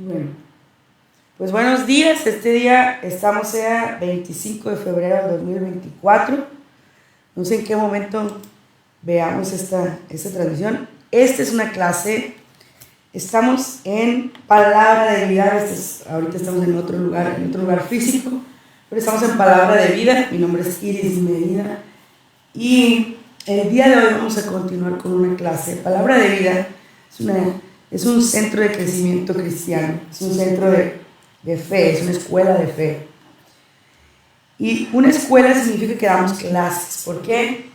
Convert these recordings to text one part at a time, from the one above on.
Bueno, pues buenos días. Este día estamos a 25 de febrero del 2024. No sé en qué momento veamos esta transmisión. Esta es una clase. Estamos en Palabra de Vida. Ahorita estamos en otro lugar físico, pero estamos en Palabra de Vida. Mi nombre es Iris Medina y el día de hoy vamos a continuar con una clase. Palabra de Vida es un centro de crecimiento cristiano, es un centro de fe, es una escuela de fe. Y una escuela significa que damos clases. ¿Por qué?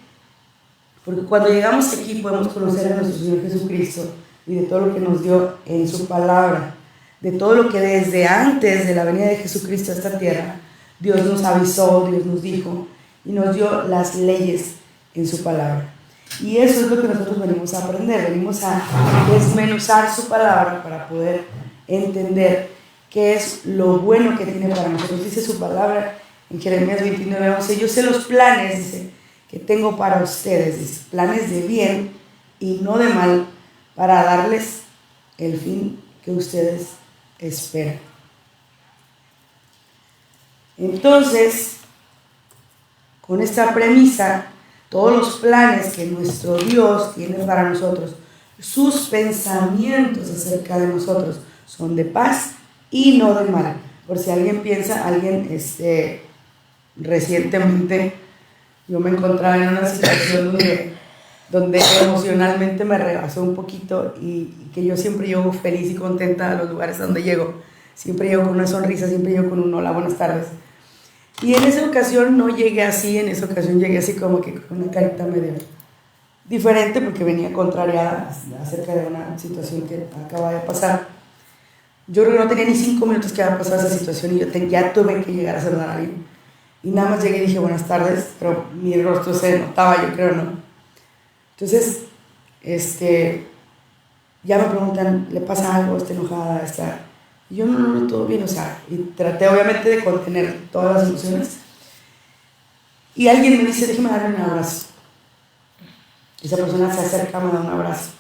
Porque cuando llegamos aquí podemos conocer a nuestro Señor Jesucristo y de todo lo que nos dio en su palabra, de todo lo que desde antes de la venida de Jesucristo a esta tierra, Dios nos avisó, Dios nos dijo y nos dio las leyes en su palabra. Y eso es lo que nosotros venimos a aprender, venimos a desmenuzar su palabra para poder entender qué es lo bueno que tiene para nosotros. Dice su palabra en Jeremías 29:11, yo sé los planes, dice, que tengo para ustedes, dice, planes de bien y no de mal, para darles el fin que ustedes esperan. Entonces, con esta premisa, todos los planes que nuestro Dios tiene para nosotros, sus pensamientos acerca de nosotros son de paz y no de mal. Por si alguien piensa, recientemente yo me encontraba en una situación donde emocionalmente me rebasó un poquito y que yo siempre llego feliz y contenta a los lugares a donde llego. Siempre llego con una sonrisa, siempre llego con un hola, buenas tardes. Y en esa ocasión no llegué así, en esa ocasión llegué así como que con una carita medio diferente porque venía contrariada acerca de una situación que acaba de pasar. Yo creo que no tenía ni 5 minutos que había pasado esa situación y yo ya tuve que llegar a saludar a alguien. Y nada más llegué y dije buenas tardes, pero mi rostro se notaba, yo creo, ¿no? Entonces, ya me preguntan, ¿le pasa algo? ¿Está enojada? Y yo, no, todo bien, o sea, y traté obviamente de contener todas las emociones. Y alguien me dice, déjeme darle un abrazo. Esa persona se acerca, me da un abrazo.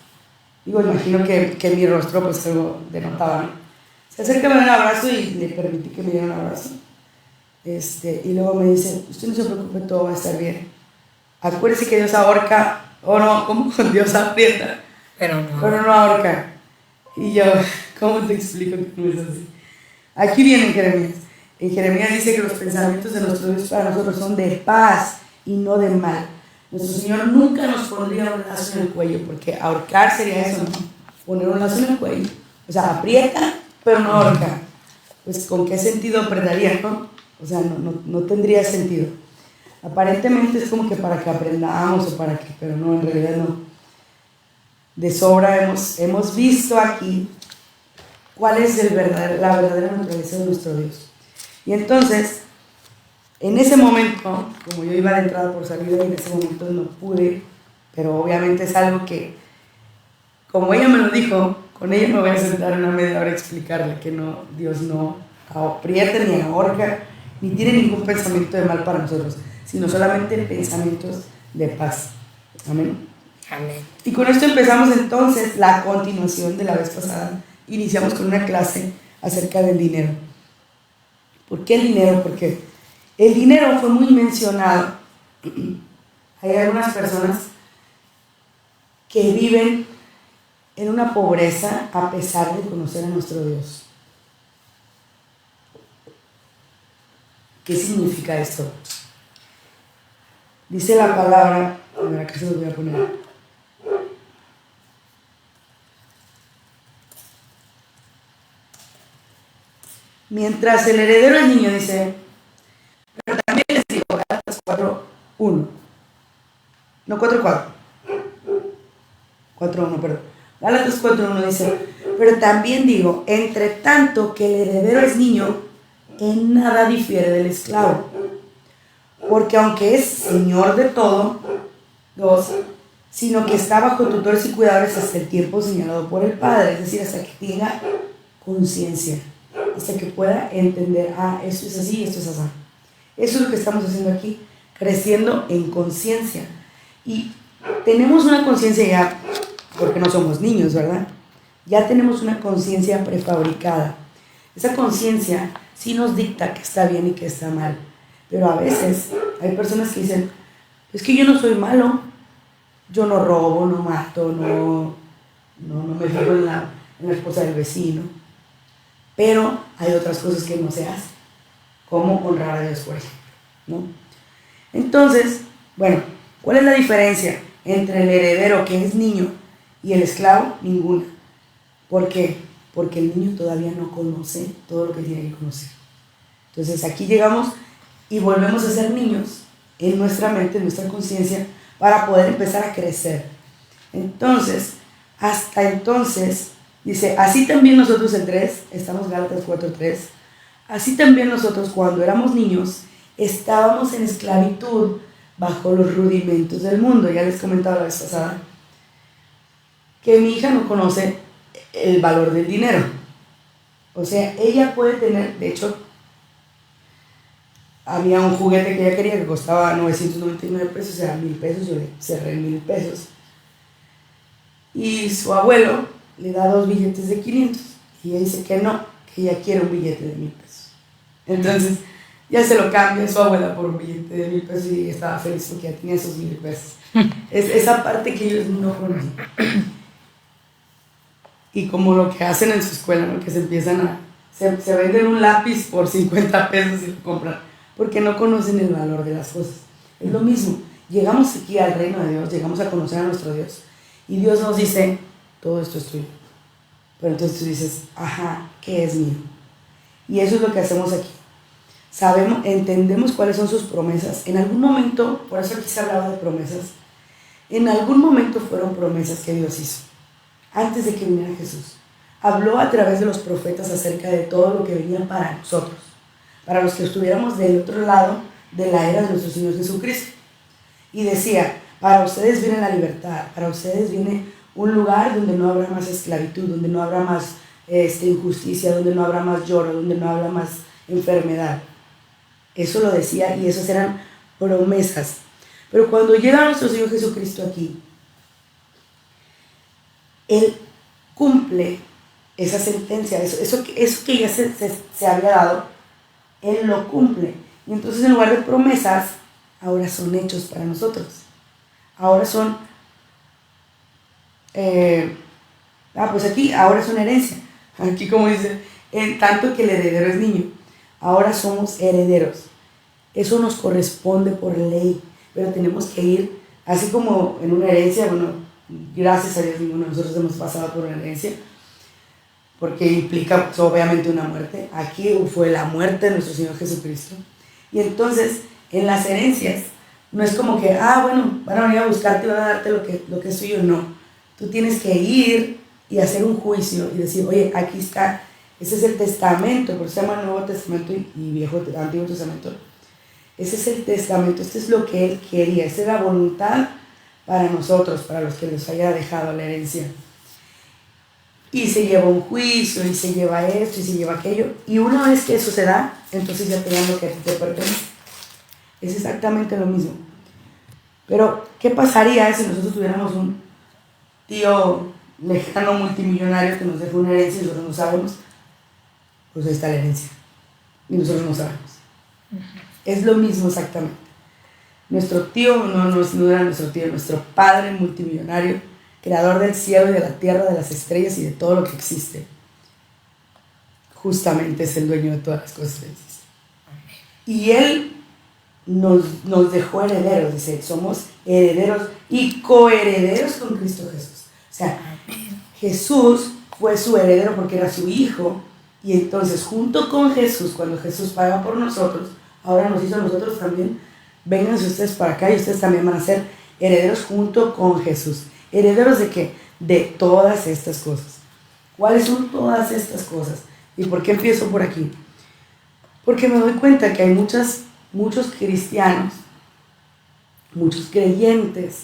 Digo, imagino que mi rostro pues algo denotaba, ¿no? Se acerca, me da un abrazo y le permití que me diera un abrazo. Y luego me dice, usted no se preocupe, todo va a estar bien. Acuérdese que Dios ahorca, o no, ¿cómo? Dios aprieta, pero no ahorca. Y yo, ¿cómo te explico que no es así? Aquí viene en Jeremías. En Jeremías dice que los pensamientos de nuestro Dios para nosotros son de paz y no de mal. Nuestro Señor nunca nos pondría un lazo en el cuello, porque ahorcar sería eso, ¿no? Poner un lazo en el cuello. O sea, aprieta, pero no ahorca. Pues, ¿con qué sentido apretaría, no? O sea, no tendría sentido. Aparentemente es como que para que aprendamos o para que, pero no, en realidad no. De sobra hemos visto aquí cuál es la verdadera naturaleza de nuestro Dios. Y entonces, en ese momento, como yo iba de entrada por salida, en ese momento no pude, pero obviamente es algo que, como ella me lo dijo, con ella me voy a sentar una media hora a explicarle que no, Dios no aprieta ni ahorca, ni tiene ningún pensamiento de mal para nosotros, sino solamente pensamientos de paz. Amén. Amén. Y con esto empezamos entonces la continuación de la vez pasada. Iniciamos con una clase acerca del dinero. ¿Por qué el dinero? Porque el dinero fue muy mencionado. Hay algunas personas que viven en una pobreza a pesar de conocer a nuestro Dios. ¿Qué significa esto? Dice la palabra, a ver, acá se los voy a poner. Mientras el heredero es niño, dice, pero también les digo, Gálatas 4:1. No, 4:4. 4:1, perdón. Gálatas 4:1 dice, pero también digo, entre tanto que el heredero es niño, en nada difiere del esclavo. Porque aunque es señor de todo, sino que está bajo tutores y cuidadores hasta el tiempo señalado por el Padre, es decir, hasta que tenga conciencia, hasta que pueda entender, esto es así, esto es así. Eso es lo que estamos haciendo aquí, creciendo en conciencia. Y tenemos una conciencia ya, porque no somos niños, ¿verdad? Ya tenemos una conciencia prefabricada. Esa conciencia sí nos dicta que está bien y que está mal. Pero a veces hay personas que dicen, es que yo no soy malo, yo no robo, no mato, no me fijo en la esposa del vecino. Pero hay otras cosas que no se hacen, como honrar a Dios, por ejemplo, ¿no? Entonces, bueno, ¿cuál es la diferencia entre el heredero que es niño y el esclavo? Ninguna. ¿Por qué? Porque el niño todavía no conoce todo lo que tiene que conocer. Entonces aquí llegamos y volvemos a ser niños en nuestra mente, en nuestra conciencia, para poder empezar a crecer. Entonces, hasta entonces, dice, así también nosotros el 3, estamos Gálatas 4:3, así también nosotros cuando éramos niños estábamos en esclavitud bajo los rudimentos del mundo. Ya les comentaba la vez pasada que mi hija no conoce el valor del dinero. O sea, ella puede tener, de hecho, había un juguete que ella quería que costaba 999 pesos, era 1000 pesos, yo le cerré 1000 pesos. Y su abuelo le da 2 billetes de 500 y ella dice que no, que ella quiere un billete de 1000 pesos. Entonces ya se lo cambia su abuela por un billete de 1000 pesos y ella estaba feliz porque ya tenía esos 1000 pesos. Es esa parte que ellos no conocen. Y como lo que hacen en su escuela, ¿no? Que se empiezan a... Se venden un lápiz por 50 pesos y lo compran, porque no conocen el valor de las cosas. Es lo mismo, llegamos aquí al reino de Dios, llegamos a conocer a nuestro Dios, y Dios nos dice, todo esto es tuyo. Pero entonces tú dices, ajá, ¿qué es mío? Y eso es lo que hacemos aquí. Sabemos, entendemos cuáles son sus promesas. En algún momento, por eso aquí se hablaba de promesas, en algún momento fueron promesas que Dios hizo, antes de que viniera Jesús. Habló a través de los profetas acerca de todo lo que venía para nosotros, para los que estuviéramos del otro lado de la era de nuestro Señor Jesucristo. Y decía, para ustedes viene la libertad, para ustedes viene un lugar donde no habrá más esclavitud, donde no habrá más injusticia, donde no habrá más lloro, donde no habrá más enfermedad. Eso lo decía y esas eran promesas. Pero cuando llega nuestro Señor Jesucristo aquí, Él cumple esa sentencia, eso que ya se había dado, Él lo cumple. Y entonces en lugar de promesas, ahora son hechos para nosotros. Ahora son, pues aquí, ahora son herencia. Aquí como dice, en tanto que el heredero es niño. Ahora somos herederos. Eso nos corresponde por ley, pero tenemos que ir, así como en una herencia, bueno, gracias a Dios ninguno de nosotros hemos pasado por una herencia, porque implica pues, obviamente una muerte. Aquí fue la muerte de nuestro Señor Jesucristo. Y entonces, en las herencias, no es como que, bueno, van a venir a buscarte y van a darte lo que es tuyo. No, tú tienes que ir y hacer un juicio y decir, oye, aquí está, ese es el testamento, porque se llama Nuevo Testamento y Antiguo Testamento. Ese es el testamento, este es lo que Él quería, esta es la voluntad para nosotros, para los que les haya dejado la herencia. Y se lleva un juicio, y se lleva esto, y se lleva aquello, y una vez que eso se da, entonces ya te dan lo que a ti te pertenece. Es exactamente lo mismo. Pero, ¿qué pasaría si nosotros tuviéramos un tío lejano multimillonario que nos dejó una herencia y nosotros no sabemos? Pues ahí está la herencia, y nosotros no sabemos. Es lo mismo exactamente. Nuestro tío no era nuestro tío, nuestro padre multimillonario, creador del cielo y de la tierra, de las estrellas y de todo lo que existe, justamente es el dueño de todas las cosas que existen. Y Él nos dejó herederos, dice, somos herederos y coherederos con Cristo Jesús. O sea, Jesús fue su heredero porque era su hijo, y entonces junto con Jesús, cuando Jesús paga por nosotros, ahora nos hizo a nosotros también, vénganse ustedes para acá y ustedes también van a ser herederos junto con Jesús. ¿Herederos de qué? De todas estas cosas. ¿Cuáles son todas estas cosas? ¿Y por qué empiezo por aquí? Porque me doy cuenta que hay muchos cristianos, muchos creyentes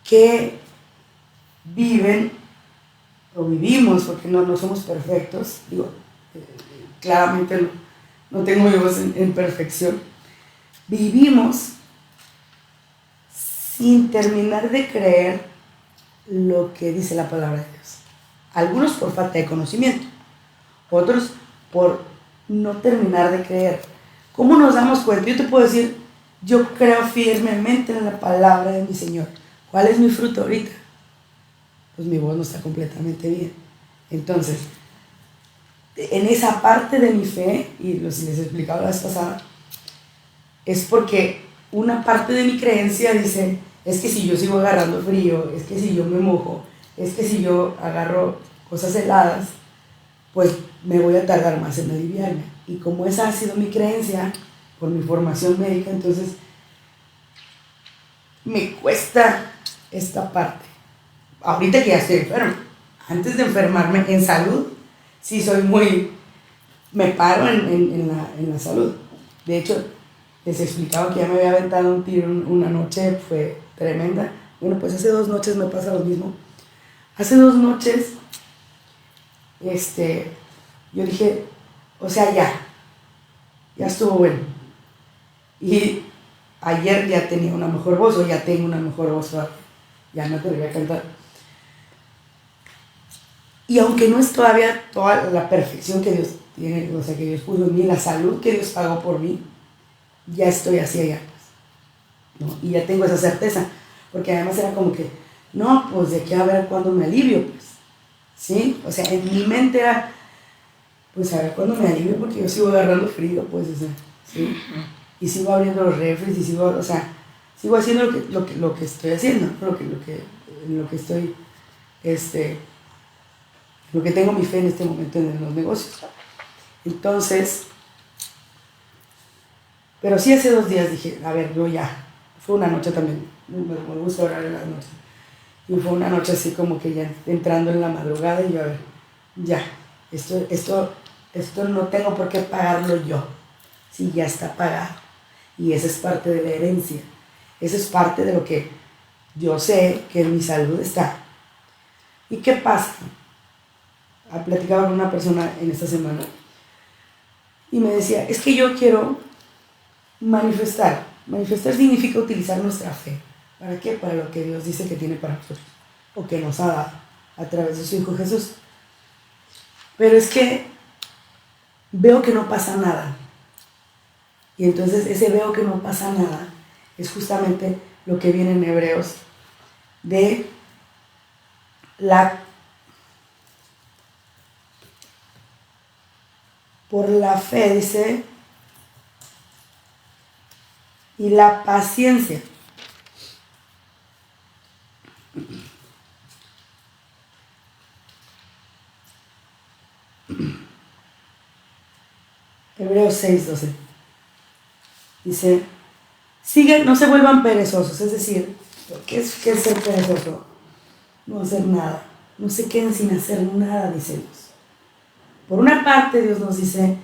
que viven o vivimos, porque no somos perfectos, digo, claramente no tengo hijos en perfección, vivimos sin terminar de creer lo que dice la palabra de Dios. Algunos por falta de conocimiento, otros por no terminar de creer. ¿Cómo nos damos cuenta? Yo te puedo decir, yo creo firmemente en la palabra de mi Señor. ¿Cuál es mi fruto ahorita? Pues mi voz no está completamente bien. Entonces, en esa parte de mi fe, y les he explicado la vez pasada, es porque una parte de mi creencia dice, es que si yo sigo agarrando frío, es que si yo me mojo, es que si yo agarro cosas heladas, pues me voy a tardar más en aliviarme. Y como esa ha sido mi creencia, por mi formación médica, entonces me cuesta esta parte. Ahorita que ya estoy enfermo, antes de enfermarme en salud, sí soy muy, me paro en la salud. De hecho, les he explicado que ya me había aventado un tiro una noche, fue tremenda. Bueno, pues hace 2 noches me pasa lo mismo. Hace 2 noches, yo dije, o sea, ya estuvo bueno. Y ayer ya tenía una mejor voz, o ya tengo una mejor voz, ya me atreví a cantar. Y aunque no es todavía toda la perfección que Dios tiene, o sea, que Dios puso en mí, la salud que Dios pagó por mí, ya estoy así allá, ¿no? Y ya tengo esa certeza, porque además era como que, no, pues de aquí a ver cuándo me alivio, pues, ¿sí? O sea, en mi mente era, pues a ver cuándo me alivio, porque yo sigo agarrando frío, pues, o sea, ¿sí? Y sigo abriendo los refres, y sigo, o sea, sigo haciendo lo que estoy haciendo, lo que estoy, lo que tengo mi fe en este momento en los negocios. Entonces, pero sí hace 2 días dije, a ver, yo ya, fue una noche también, me gusta orar en las noches, y fue una noche así como que ya entrando en la madrugada y yo, a ver, ya, esto no tengo por qué pagarlo yo, sí, ya está pagado, y esa es parte de la herencia, eso es parte de lo que yo sé que en mi salud está. ¿Y qué pasa? Platicaba con una persona en esta semana y me decía, es que yo quiero manifestar. Manifestar significa utilizar nuestra fe. ¿Para qué? Para lo que Dios dice que tiene para nosotros, o que nos ha dado a través de su Hijo Jesús. Pero es que veo que no pasa nada. Y entonces ese veo que no pasa nada es justamente lo que viene en Hebreos de por la fe, dice, y la paciencia. Hebreos 6:12. Dice, sigan, no se vuelvan perezosos, es decir, ¿qué es ser perezoso? No hacer nada, no se queden sin hacer nada, dice Dios. Por una parte, Dios nos dice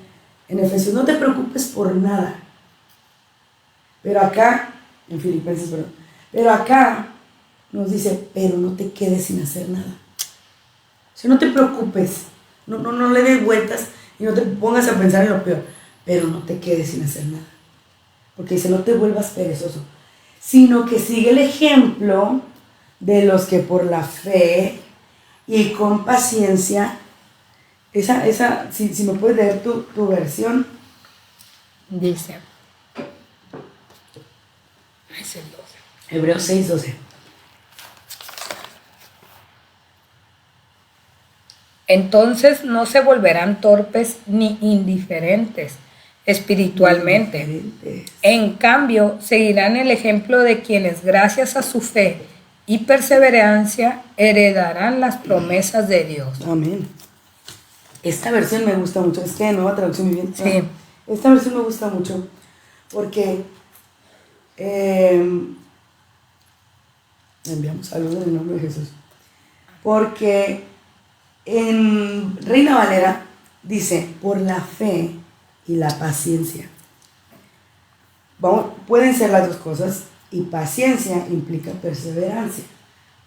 en Efesios, no te preocupes por nada. Pero acá, en Filipenses, pero acá nos dice, pero no te quedes sin hacer nada. O sea, no te preocupes, no le des vueltas y no te pongas a pensar en lo peor, pero no te quedes sin hacer nada. Porque dice, no te vuelvas perezoso, sino que sigue el ejemplo de los que por la fe y con paciencia, si me puedes leer tu versión. Dice, es el 12. Hebreos 6:12. Entonces no se volverán torpes ni indiferentes espiritualmente. En cambio, seguirán el ejemplo de quienes gracias a su fe y perseverancia heredarán las promesas de Dios. Amén. Esta versión me gusta mucho, es que nueva traducción viviente. Sí. Esta versión me gusta mucho porque enviamos saludos en el nombre de Jesús. Porque en Reina Valera dice, por la fe y la paciencia. Pueden ser las dos cosas, y paciencia implica perseverancia.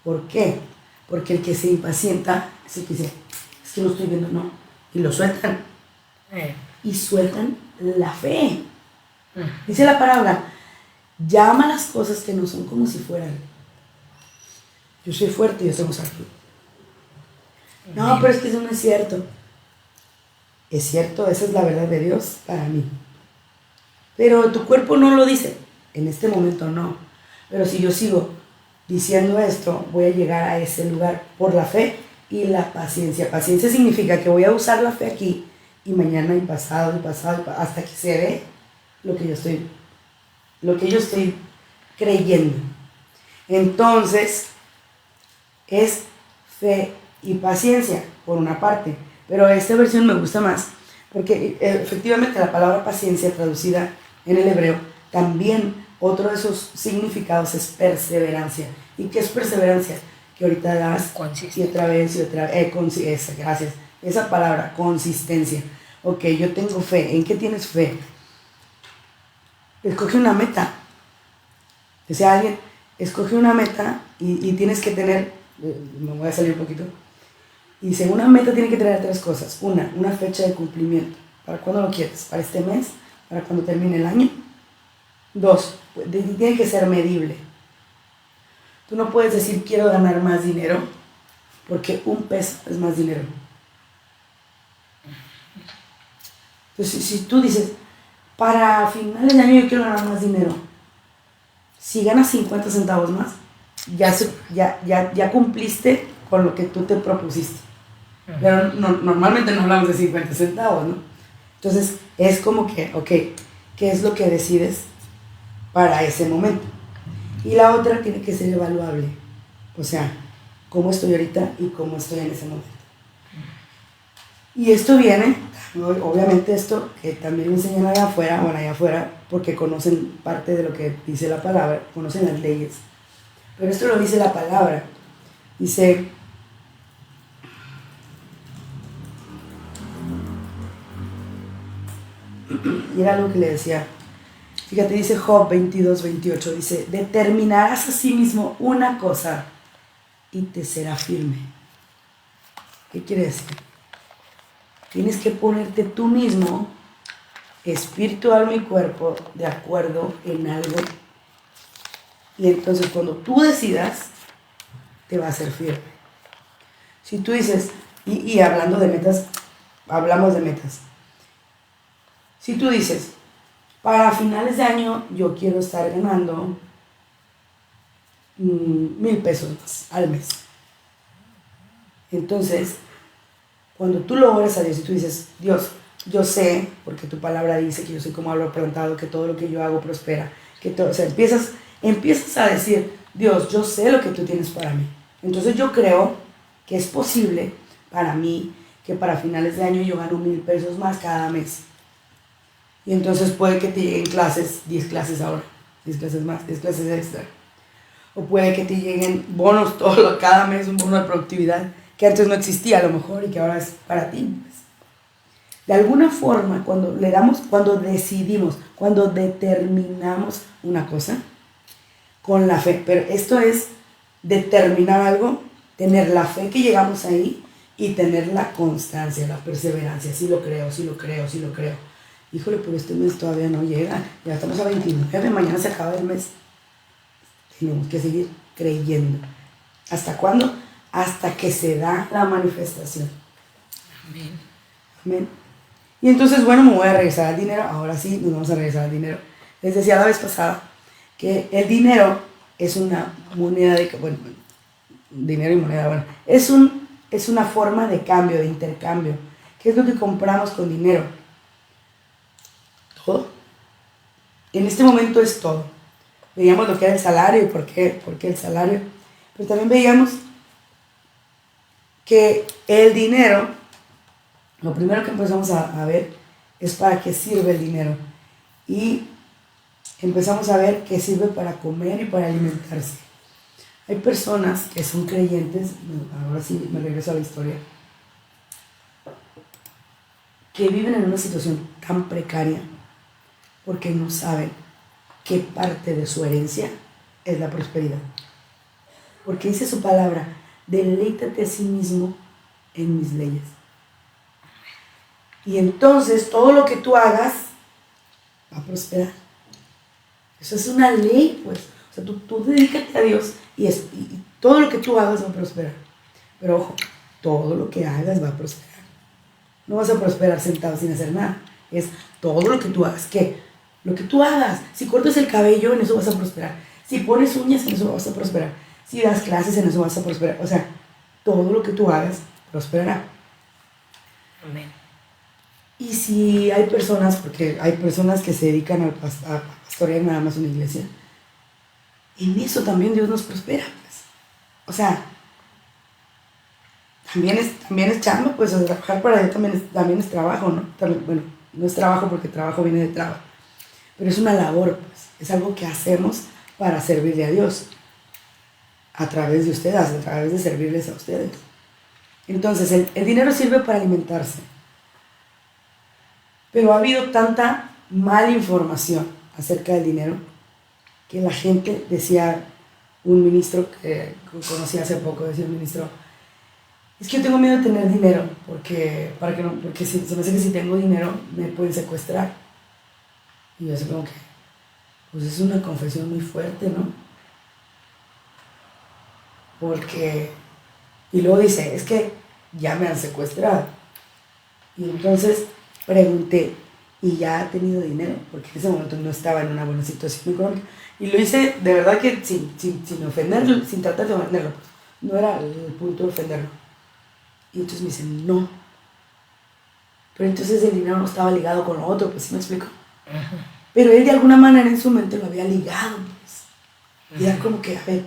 ¿Por qué? Porque el que se impacienta es el que dice, es que no estoy viendo, no, y lo sueltan. Y sueltan la fe. Dice la palabra, llama las cosas que no son como si fueran. Yo soy fuerte y yo tengo salud. No, pero es que eso no es cierto. Es cierto, esa es la verdad de Dios para mí. Pero tu cuerpo no lo dice. En este momento no. Pero si yo sigo diciendo esto, voy a llegar a ese lugar por la fe y la paciencia. Paciencia significa que voy a usar la fe aquí y mañana y pasado hasta que se ve lo que yo estoy creyendo. Entonces, es fe y paciencia, por una parte. Pero esta versión me gusta más, porque efectivamente la palabra paciencia traducida en el hebreo, también otro de esos significados es perseverancia. ¿Y qué es perseverancia? Que ahorita das y otra vez y otra vez. Gracias. Esa palabra, consistencia. Ok, yo tengo fe. ¿En qué tienes fe? Escoge una meta. O sea, alguien escoge una meta y tienes que tener, me voy a salir un poquito, y dice, una meta tiene que tener 3 cosas. Una fecha de cumplimiento. ¿Para cuándo lo quieres? ¿Para este mes? ¿Para cuando termine el año? 2, tiene que ser medible. Tú no puedes decir quiero ganar más dinero, porque un peso es más dinero. Entonces, si tú dices, para finales de año yo quiero ganar más dinero, si ganas 50 centavos más, ya cumpliste con lo que tú te propusiste. Pero normalmente no hablamos de 50 centavos, ¿no? Entonces, es como que, ok, ¿qué es lo que decides para ese momento? Y la otra tiene que ser evaluable. O sea, cómo estoy ahorita y cómo estoy en ese momento. Y esto viene, obviamente esto que también enseñan allá afuera, porque conocen parte de lo que dice la palabra, conocen las leyes. Pero esto lo dice la palabra. Dice, y era algo que le decía, fíjate, dice Job 22:28, dice, determinarás a sí mismo una cosa y te será firme. ¿Qué quiere decir? Tienes que ponerte tú mismo, espíritu, alma y cuerpo, de acuerdo en algo. Y entonces cuando tú decidas, te va a ser firme. Si tú dices, y hablando de metas, hablamos de metas. Si tú dices, para finales de año yo quiero estar ganando 1,000 pesos más al mes. Entonces, cuando tú lo oras a Dios y tú dices, Dios, yo sé, porque tu palabra dice que yo soy como árbol plantado, que todo lo que yo hago prospera, que todo, o sea, empiezas a decir, Dios, yo sé lo que tú tienes para mí. Entonces yo creo que es posible para mí que para finales de año yo gano 1,000 pesos más cada mes. Y entonces puede que te lleguen clases, 10 clases ahora, 10 clases más, 10 clases extra. O puede que te lleguen bonos cada mes, un bono de productividad, que antes no existía a lo mejor y que ahora es para ti. Pues. De alguna forma, cuando decidimos, cuando determinamos una cosa, con la fe, pero esto es determinar algo, tener la fe que llegamos ahí y tener la constancia, la perseverancia, sí lo creo. Híjole, pero este mes todavía no llega, ya estamos a 29, mañana se acaba el mes. Tenemos que seguir creyendo. ¿Hasta cuándo? Hasta que se da la manifestación. Amén. Y entonces, bueno, me voy a regresar al dinero. Ahora sí, nos vamos a regresar al dinero. Les decía la vez pasada que el dinero es una moneda dinero y moneda, es una forma de cambio, de intercambio. ¿Qué es lo que compramos con dinero? Todo. En este momento es todo. Veíamos lo que era el salario y por qué el salario. Pero también veíamos que el dinero, lo primero que empezamos a ver es para qué sirve el dinero. Y empezamos a ver que sirve para comer y para alimentarse. Hay personas que son creyentes, ahora sí me regreso a la historia, que viven en una situación tan precaria porque no saben qué parte de su herencia es la prosperidad. Porque dice su palabra, deleítate a sí mismo en mis leyes. Y entonces todo lo que tú hagas va a prosperar. Eso es una ley, pues. O sea, tú dedícate a Dios y todo lo que tú hagas va a prosperar. Pero ojo, todo lo que hagas va a prosperar. No vas a prosperar sentado sin hacer nada. Es todo lo que tú hagas. ¿Qué? Lo que tú hagas. Si cortas el cabello, en eso vas a prosperar. Si pones uñas, en eso vas a prosperar. Si das clases, en eso vas a prosperar. O sea, todo lo que tú hagas prosperará. Amén. Y si hay personas, porque hay personas que se dedican a pastorear nada más una iglesia, en eso también Dios nos prospera, pues. O sea, también es chamba, pues, o sea, trabajar para Él también es trabajo, ¿no? También, bueno, no es trabajo porque trabajo viene de trabajo, pero es una labor, pues, es algo que hacemos para servirle a Dios, a través de ustedes, a través de servirles a ustedes. Entonces, el dinero sirve para alimentarse, pero ha habido tanta mala información acerca del dinero que la gente, decía un ministro que conocí hace poco, decía un ministro, es que yo tengo miedo de tener dinero, porque se me hace que si tengo dinero me pueden secuestrar. Y yo así como que, pues es una confesión muy fuerte, ¿no? Porque, y luego dice, es que ya me han secuestrado. Y entonces pregunté, ¿y ya ha tenido dinero? Porque en ese momento no estaba en una buena situación económica. Y lo hice de verdad que sin ofenderlo, sin tratar de ofenderlo. No era el punto de ofenderlo. Y entonces me dicen, no. Pero entonces el dinero no estaba ligado con lo otro, pues, ¿sí me explico? Uh-huh. Pero él de alguna manera en su mente lo había ligado, pues. Y era como que, a ver,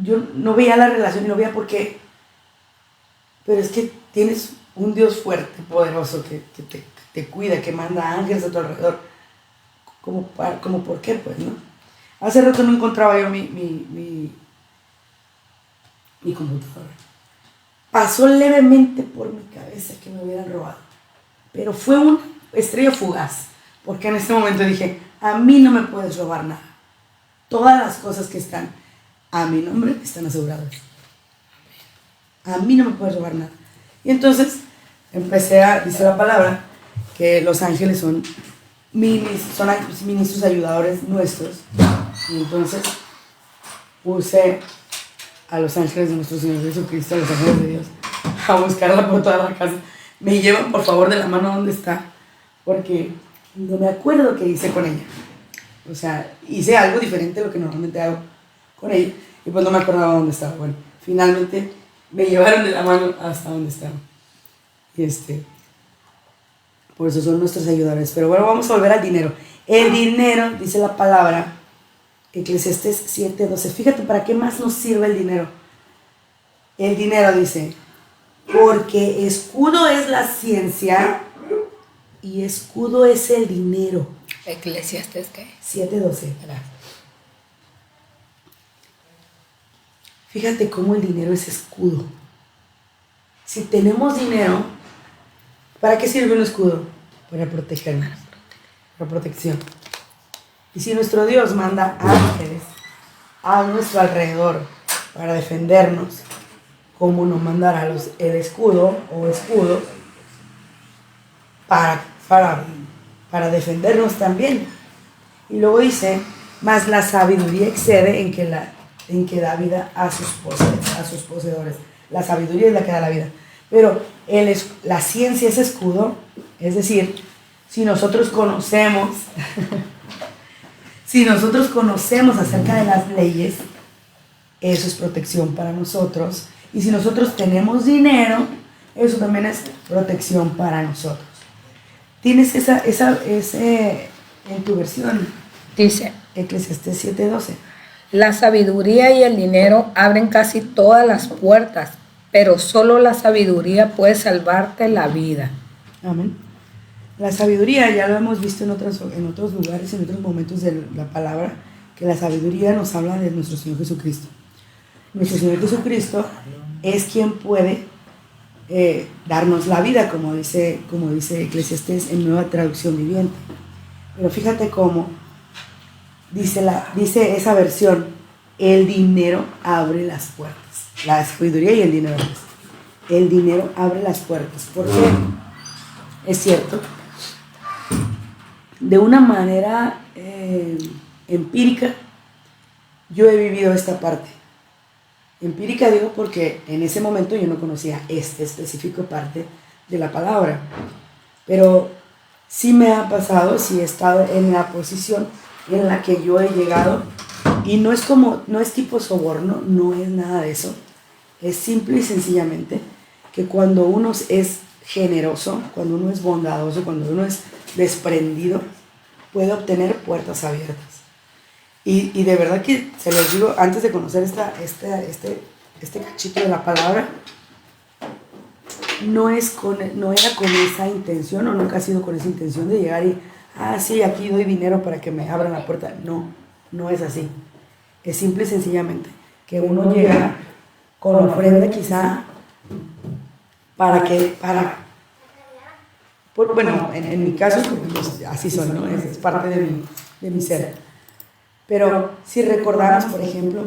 yo no veía la relación y no veía por qué. Pero es que tienes un Dios fuerte, poderoso, que te cuida, que manda ángeles a tu alrededor. Como por qué, pues, ¿no? Hace rato no encontraba yo mi computadora. Pasó levemente por mi cabeza que me hubieran robado. Pero fue una estrella fugaz. Porque en ese momento dije, a mí no me puedes robar nada. Todas las cosas que están a mi nombre están aseguradas. A mí no me puedes robar nada. Y entonces dice la palabra, que los ángeles son ministros ayudadores nuestros. Y entonces puse a los ángeles de nuestro Señor Jesucristo, a los ángeles de Dios, a buscarla por toda la casa. Me llevan por favor de la mano donde está, porque no me acuerdo qué hice con ella. O sea, hice algo diferente a lo que normalmente hago con ella, y pues no me acordaba dónde estaba. Bueno, finalmente me llevaron de la mano hasta donde estaba. Y por eso son nuestros ayudadores. Pero bueno, vamos a volver al dinero. El dinero, dice la palabra, Eclesiastés 7:12. Fíjate para qué más nos sirve el dinero. El dinero dice, porque escudo es la ciencia y escudo es el dinero. ¿Eclesiastés qué? 7:12. Fíjate cómo el dinero es escudo. Si tenemos dinero, ¿para qué sirve un escudo? Para protegernos, para protección. Y si nuestro Dios manda ángeles a nuestro alrededor para defendernos, ¿cómo no mandará el escudo o escudos para defendernos también? Y luego dice, mas la sabiduría excede en que da vida a sus poseedores. La sabiduría es la que da la vida. Pero la ciencia es escudo, es decir, si nosotros conocemos acerca de las leyes, eso es protección para nosotros. Y si nosotros tenemos dinero, eso también es protección para nosotros. ¿Tienes ese en tu versión? Dice, Eclesiastés 7:12. La sabiduría y el dinero abren casi todas las puertas, pero solo la sabiduría puede salvarte la vida. Amén. La sabiduría, ya lo hemos visto en otros lugares, en otros momentos de la palabra, que la sabiduría nos habla de nuestro Señor Jesucristo. Nuestro Señor Jesucristo es quien puede darnos la vida, como dice Eclesiastés en Nueva Traducción Viviente. Pero fíjate cómo dice esa versión, el dinero abre las puertas. La sabiduría y el dinero. El dinero abre las puertas. ¿Por qué? Es cierto. De una manera empírica, yo he vivido esta parte. Empírica digo porque en ese momento yo no conocía este específico parte de la palabra. Pero sí me ha pasado, sí he estado en la posición en la que yo he llegado. Y no es tipo soborno, no es nada de eso. Es simple y sencillamente que cuando uno es generoso, cuando uno es bondadoso, cuando uno es desprendido, puede obtener puertas abiertas. Y de verdad que se los digo, antes de conocer este cachito de la palabra, no era con esa intención, o nunca ha sido con esa intención de llegar y, sí, aquí doy dinero para que me abran la puerta. No es así. Es simple y sencillamente que uno llega con ofrenda quizá bueno, en mi caso, pues, así soy, ¿no? Es parte de mi ser. Pero si recordamos, por ejemplo,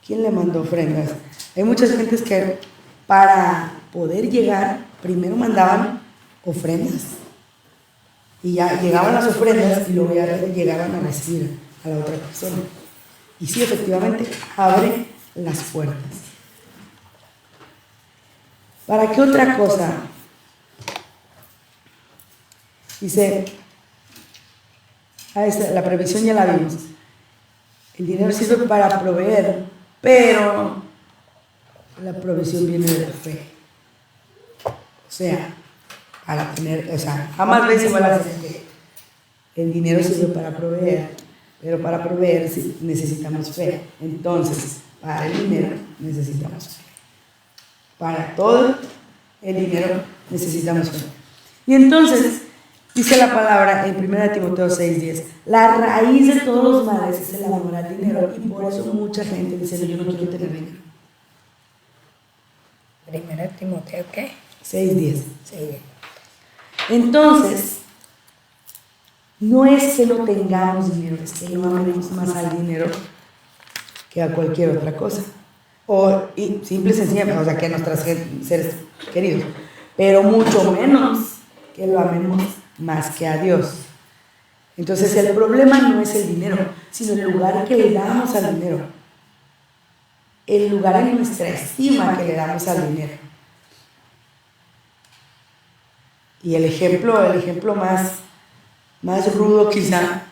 ¿quién le mandó ofrendas? Hay muchas gentes que para poder llegar, primero mandaban ofrendas. Y ya llegaban las ofrendas y luego ya llegaban a recibir a la otra persona. Y sí, efectivamente, abre las puertas. ¿Para qué otra cosa? Dice, la previsión ya la vimos. El dinero sirve para proveer, pero la provisión viene de la fe. O sea, jamás ves igual a que el dinero sirve para proveer, pero para proveer necesitamos fe. Entonces, para el dinero necesitamos fe. Para todo el dinero necesitamos fe. Y entonces, dice la palabra en 1 Timoteo 6:10, la raíz de todos los males es el amor al dinero, y por eso mucha gente dice, yo no quiero tener dinero. 1 Timoteo, ¿qué? 6:10. Entonces, no es que no tengamos dinero, es que no amemos más al dinero que a cualquier otra cosa. Y simple y sencillamente, o sea, que a nuestros seres queridos. Pero mucho menos que lo amemos más que a Dios. Entonces, el problema no es el dinero, sino el lugar que le damos al dinero. El lugar en nuestra estima que le damos al dinero. Y el ejemplo más rudo quizá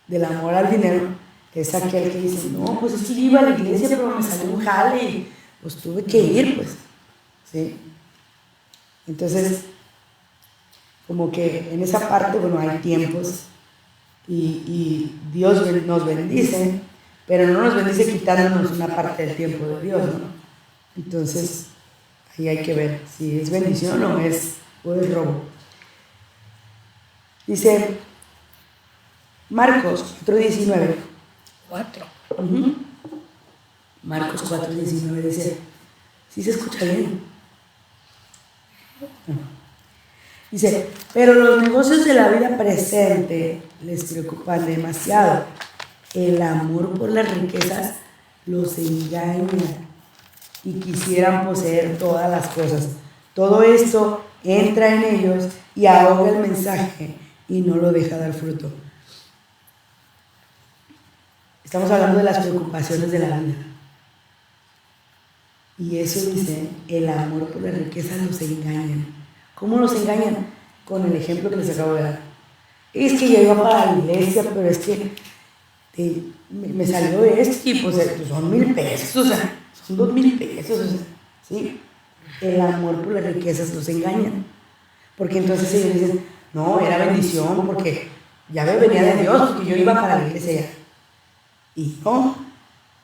del amor al dinero es aquel que dice, no, pues es que iba a la iglesia pero me salió un jale y pues tuve que ir, pues, ¿sí? Entonces, como que en esa parte, bueno, hay tiempos y Dios nos bendice, pero no nos bendice quitándonos una parte del tiempo de Dios, ¿no? Entonces, ahí hay que ver si es bendición o es robo. Dice Marcos 4:19. 4. Marcos 4:19 dice, ¿sí se escucha bien? Dice, pero los negocios de la vida presente les preocupan demasiado. El amor por las riquezas los engaña y quisieran poseer todas las cosas. Todo esto entra en ellos y ahoga el mensaje y no lo deja dar fruto. Estamos hablando de las preocupaciones de la vida. Y eso dice, el amor por la riqueza los engaña. ¿Cómo los engañan? Con el ejemplo que les acabo de dar. Es que yo iba para la iglesia, pero es que me salió esto y pues son 1,000 pesos, o sea, son 2,000 pesos, o sea, ¿sí? El amor por las riquezas los engaña. Porque entonces ellos dicen, no, era bendición porque ya venía de Dios, porque yo iba para la iglesia ya. Y no,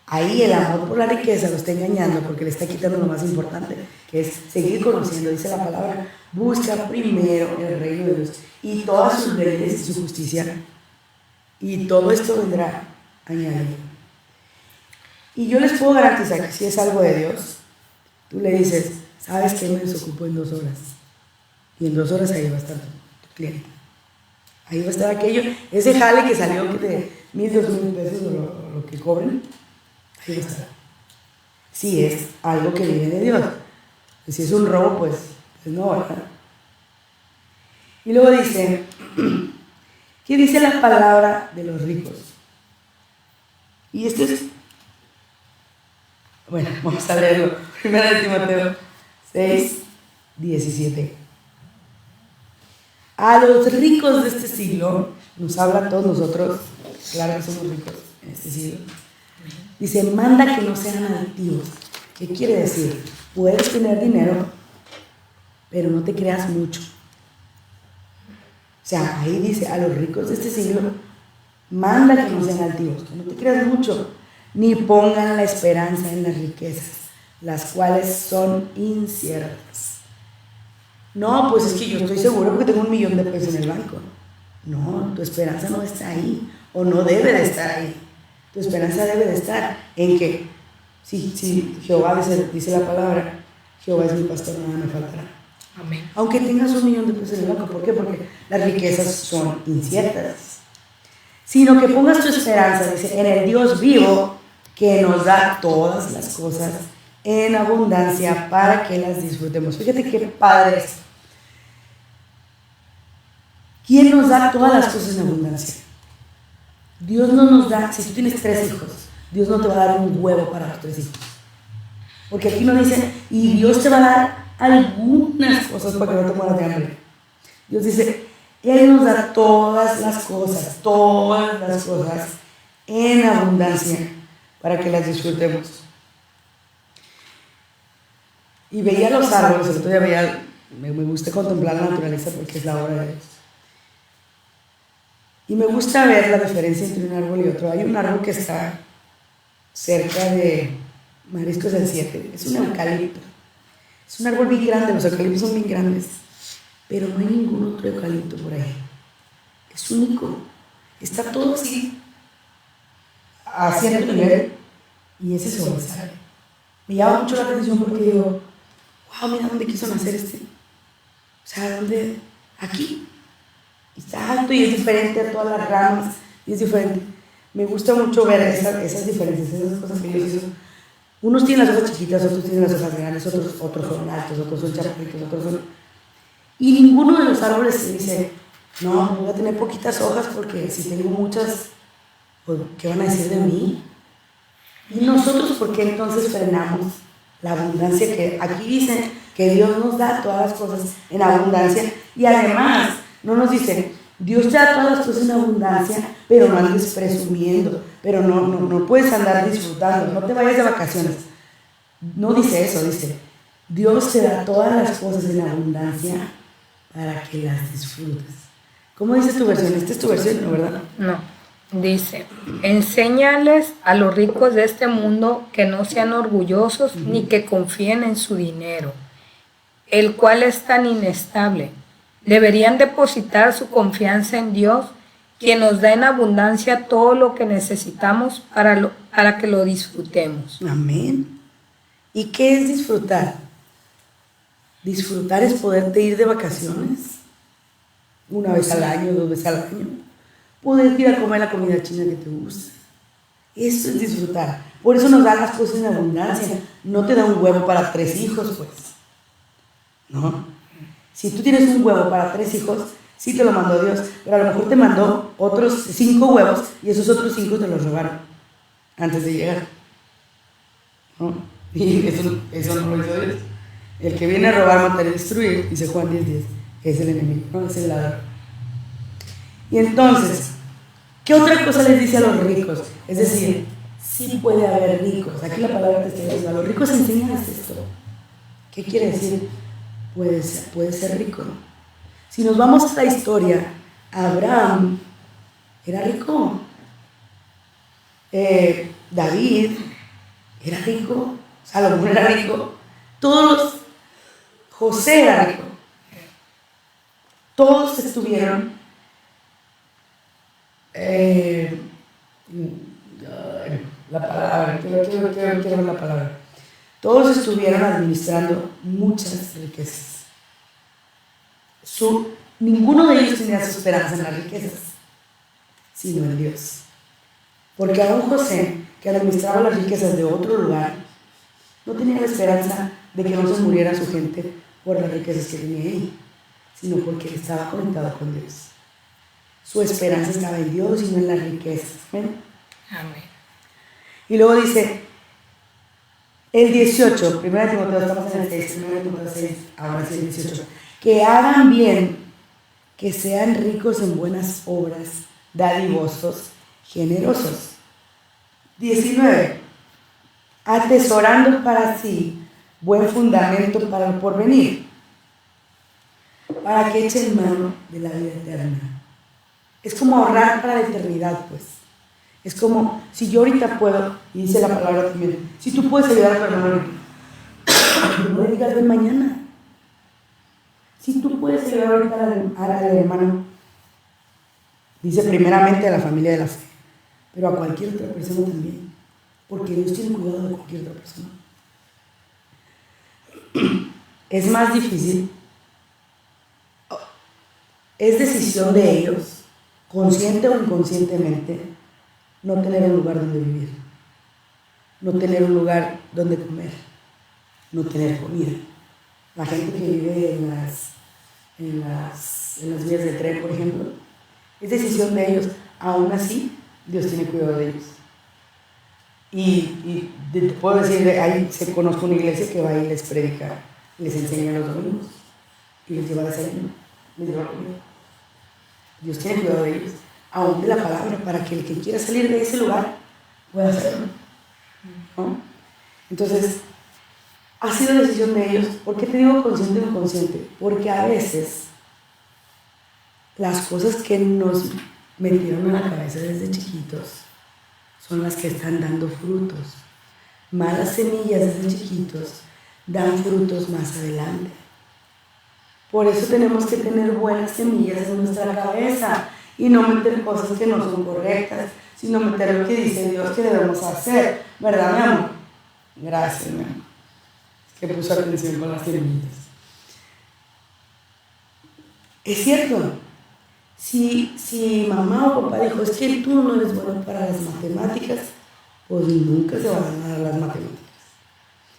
ahí el amor por la riqueza lo está engañando porque le está quitando lo más importante, que es seguir conociendo. Dice la palabra, busca primero el reino de Dios y todas sus leyes y su justicia, y todo esto vendrá añadido. Y yo les puedo garantizar que si es algo de Dios, tú le dices, ¿sabes qué? Me desocupo en 2 horas. Y en 2 horas ahí va a estar tu cliente. Ahí va a estar aquello, ese jale que salió de 1,000, 2,000 pesos o lo que cobren, ahí va a estar. Si es algo que viene de Dios. Y si es un robo, pues no, ¿verdad? Y luego dice, ¿qué dice la palabra de los ricos? Y esto es Bueno, vamos a leerlo. Primera de Timoteo 6, 17. A los ricos de este siglo, nos habla a todos nosotros, claro que somos ricos en este siglo, dice, manda que no sean altivos. ¿Qué quiere decir? Puedes tener dinero, pero no te creas mucho. O sea, ahí dice, a los ricos de este siglo, manda que no sean altivos, que no te creas mucho, ni pongan la esperanza en las riquezas, las cuales son inciertas. No, pues es que yo estoy seguro porque tengo $1,000,000 de pesos en el banco. No, tu esperanza no está ahí, o no debe de estar ahí. Tu esperanza debe de estar en que, si Jehová dice la palabra, Jehová es mi pastor, nada me faltará. Amén. Aunque tengas $1,000,000 de pesos en el banco, ¿por qué? Porque las riquezas son inciertas. Sino que pongas tu esperanza, dice, en el Dios vivo, que nos da todas las cosas en abundancia para que las disfrutemos. Fíjate qué padre es. ¿Quién nos da todas las cosas en abundancia? Dios no nos da, si tú tienes 3 hijos, Dios no te va a dar un huevo para los 3 hijos. Porque aquí no dice, y Dios te va a dar algunas cosas para que no te mueras de hambre. Dios dice, Él nos da todas las cosas en abundancia para que las disfrutemos. Y veía los árboles, el otro día veía, me gusta contemplar la naturaleza porque es la obra de Dios. Y me gusta ver la diferencia entre un árbol y otro. Hay un árbol que está cerca de Mariscos del 7, es un eucalipto. Es un árbol bien grande, los eucaliptos son bien grandes, pero no hay ningún otro eucalipto por ahí. Es único. Está todo así, a cierto nivel, y ese sobresale. Me llama mucho la atención porque digo, wow, mira dónde quiso nacer este. O sea, ¿dónde? Aquí. Está alto y es diferente a todas las ramas, y es diferente. Me gusta mucho ver esas diferencias, esas cosas que Dios hizo. Unos tienen las hojas chiquitas, otros tienen las hojas grandes, otros son altos, otros son chaparritos, otros son... Y ninguno de los árboles se dice, no, voy a tener poquitas hojas porque si tengo muchas, pues, ¿qué van a decir de mí? Y nosotros, ¿por qué entonces frenamos la abundancia? Que aquí dice que Dios nos da todas las cosas en abundancia, y además no nos dice, Dios te da todas las cosas en abundancia, pero no andes presumiendo, pero no puedes andar disfrutando, no te vayas de vacaciones. No dice eso, dice, Dios te da todas las cosas en abundancia para que las disfrutes. ¿Cómo dice tu versión? Esta es tu versión, ¿no, verdad? No, dice, enséñales a los ricos de este mundo que no sean orgullosos ni que confíen en su dinero, el cual es tan inestable. Deberían depositar su confianza en Dios, quien nos da en abundancia todo lo que necesitamos para que lo disfrutemos. Amén. ¿Y qué es disfrutar? Disfrutar es poderte ir de vacaciones 1 vez al año, 2 veces al año. Poder ir a comer la comida china que te gusta. Eso es disfrutar. Por eso nos da las cosas en abundancia. No te da un huevo para 3 hijos, pues. No. Si tú tienes un huevo para 3 hijos, sí te lo mandó Dios, pero a lo mejor te mandó otros 5 huevos y esos otros 5 te los robaron antes de llegar. ¿No? Y eso no lo hizo Dios. El que viene a robar, matar y destruir, dice Juan 10:10, es el enemigo, no es el ladrón. Y entonces, ¿qué otra cosa les dice a los ricos? Es decir, sí puede haber ricos. Aquí la palabra te está diciendo, a los ricos enseñan esto. ¿Qué quiere decir? Puede ser rico. Si nos vamos a la historia, Abraham era rico, David era rico, Salomón era rico, José era rico, todos estuvieron la palabra, quiero ver la palabra. Todos estuvieron administrando muchas riquezas. Ninguno de ellos tenía su esperanza en las riquezas, sino en Dios. Porque aún José, que administraba las riquezas de otro lugar, no tenía la esperanza de que no se muriera su gente por las riquezas que tenía ahí, sino porque estaba conectado con Dios. Su esperanza estaba en Dios y no en las riquezas. ¿Ven? Amén. Y luego dice, El 18, 1 Timoteo, estamos en el 6, 1 Timoteo 6, ahora sí el 18. Que hagan bien, que sean ricos en buenas obras, dadivosos, generosos. 19. Atesorando para sí buen fundamento para el porvenir, para que echen mano de la vida eterna. Es como ahorrar para la eternidad, pues. Es como, si yo ahorita puedo, y dice la palabra también, si tú puedes ayudar a tu hermano, no le digas ven mañana. Si tú puedes ayudar ahorita al hermano, dice primeramente a la familia de la fe, pero a cualquier otra persona también, porque Dios tiene cuidado de cualquier otra persona. Es más difícil, es decisión de ellos, consciente o inconscientemente, no tener un lugar donde vivir, no tener un lugar donde comer, no tener comida. La gente que vive en las vías de tren, por ejemplo, es decisión de ellos. Aún así, Dios tiene cuidado de ellos. Y te puedo decir, ahí se conozco una iglesia que va y les predica, les enseña los domingos y les lleva a desayuno, les lleva comida. Dios tiene cuidado de ellos, aún de la palabra, para que el que quiera salir de ese lugar pueda hacerlo, ¿no? Entonces, ha sido decisión de ellos. ¿Por qué te digo consciente o inconsciente? Porque a veces las cosas que nos metieron en la cabeza desde chiquitos son las que están dando frutos. Malas semillas desde chiquitos dan frutos más adelante. Por eso tenemos que tener buenas semillas en nuestra cabeza y no meter cosas que no son correctas, sino meter lo que dice Dios que debemos hacer. ¿Verdad, mi amor? Gracias, mi amor. Es que puso atención con las semillas. Es cierto. Si mamá o papá dijo, es que tú no eres bueno para las matemáticas, pues nunca se van a dar las matemáticas.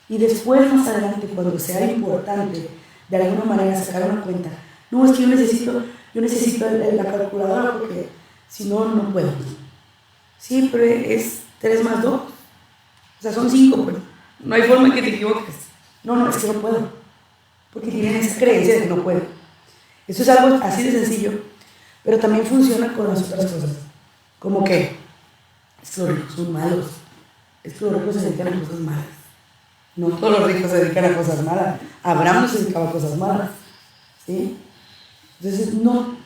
Y después, más adelante, cuando sea importante, de alguna manera sacar una cuenta, no, es que yo necesito la calculadora porque si no, no puedo. Sí, pero es 3 más 2, o sea, son 5, pero no hay forma que te equivoques. No, es que no puedo, porque tienen esa creencia de que no puedo. Eso es algo así de sencillo, pero también funciona con las otras cosas, como que es que los ricos son malos, es que los ricos se dedican a cosas malas. No todos los ricos se dedican a cosas malas. Abraham no se dedicaba a cosas malas, ¿sí? Entonces, no.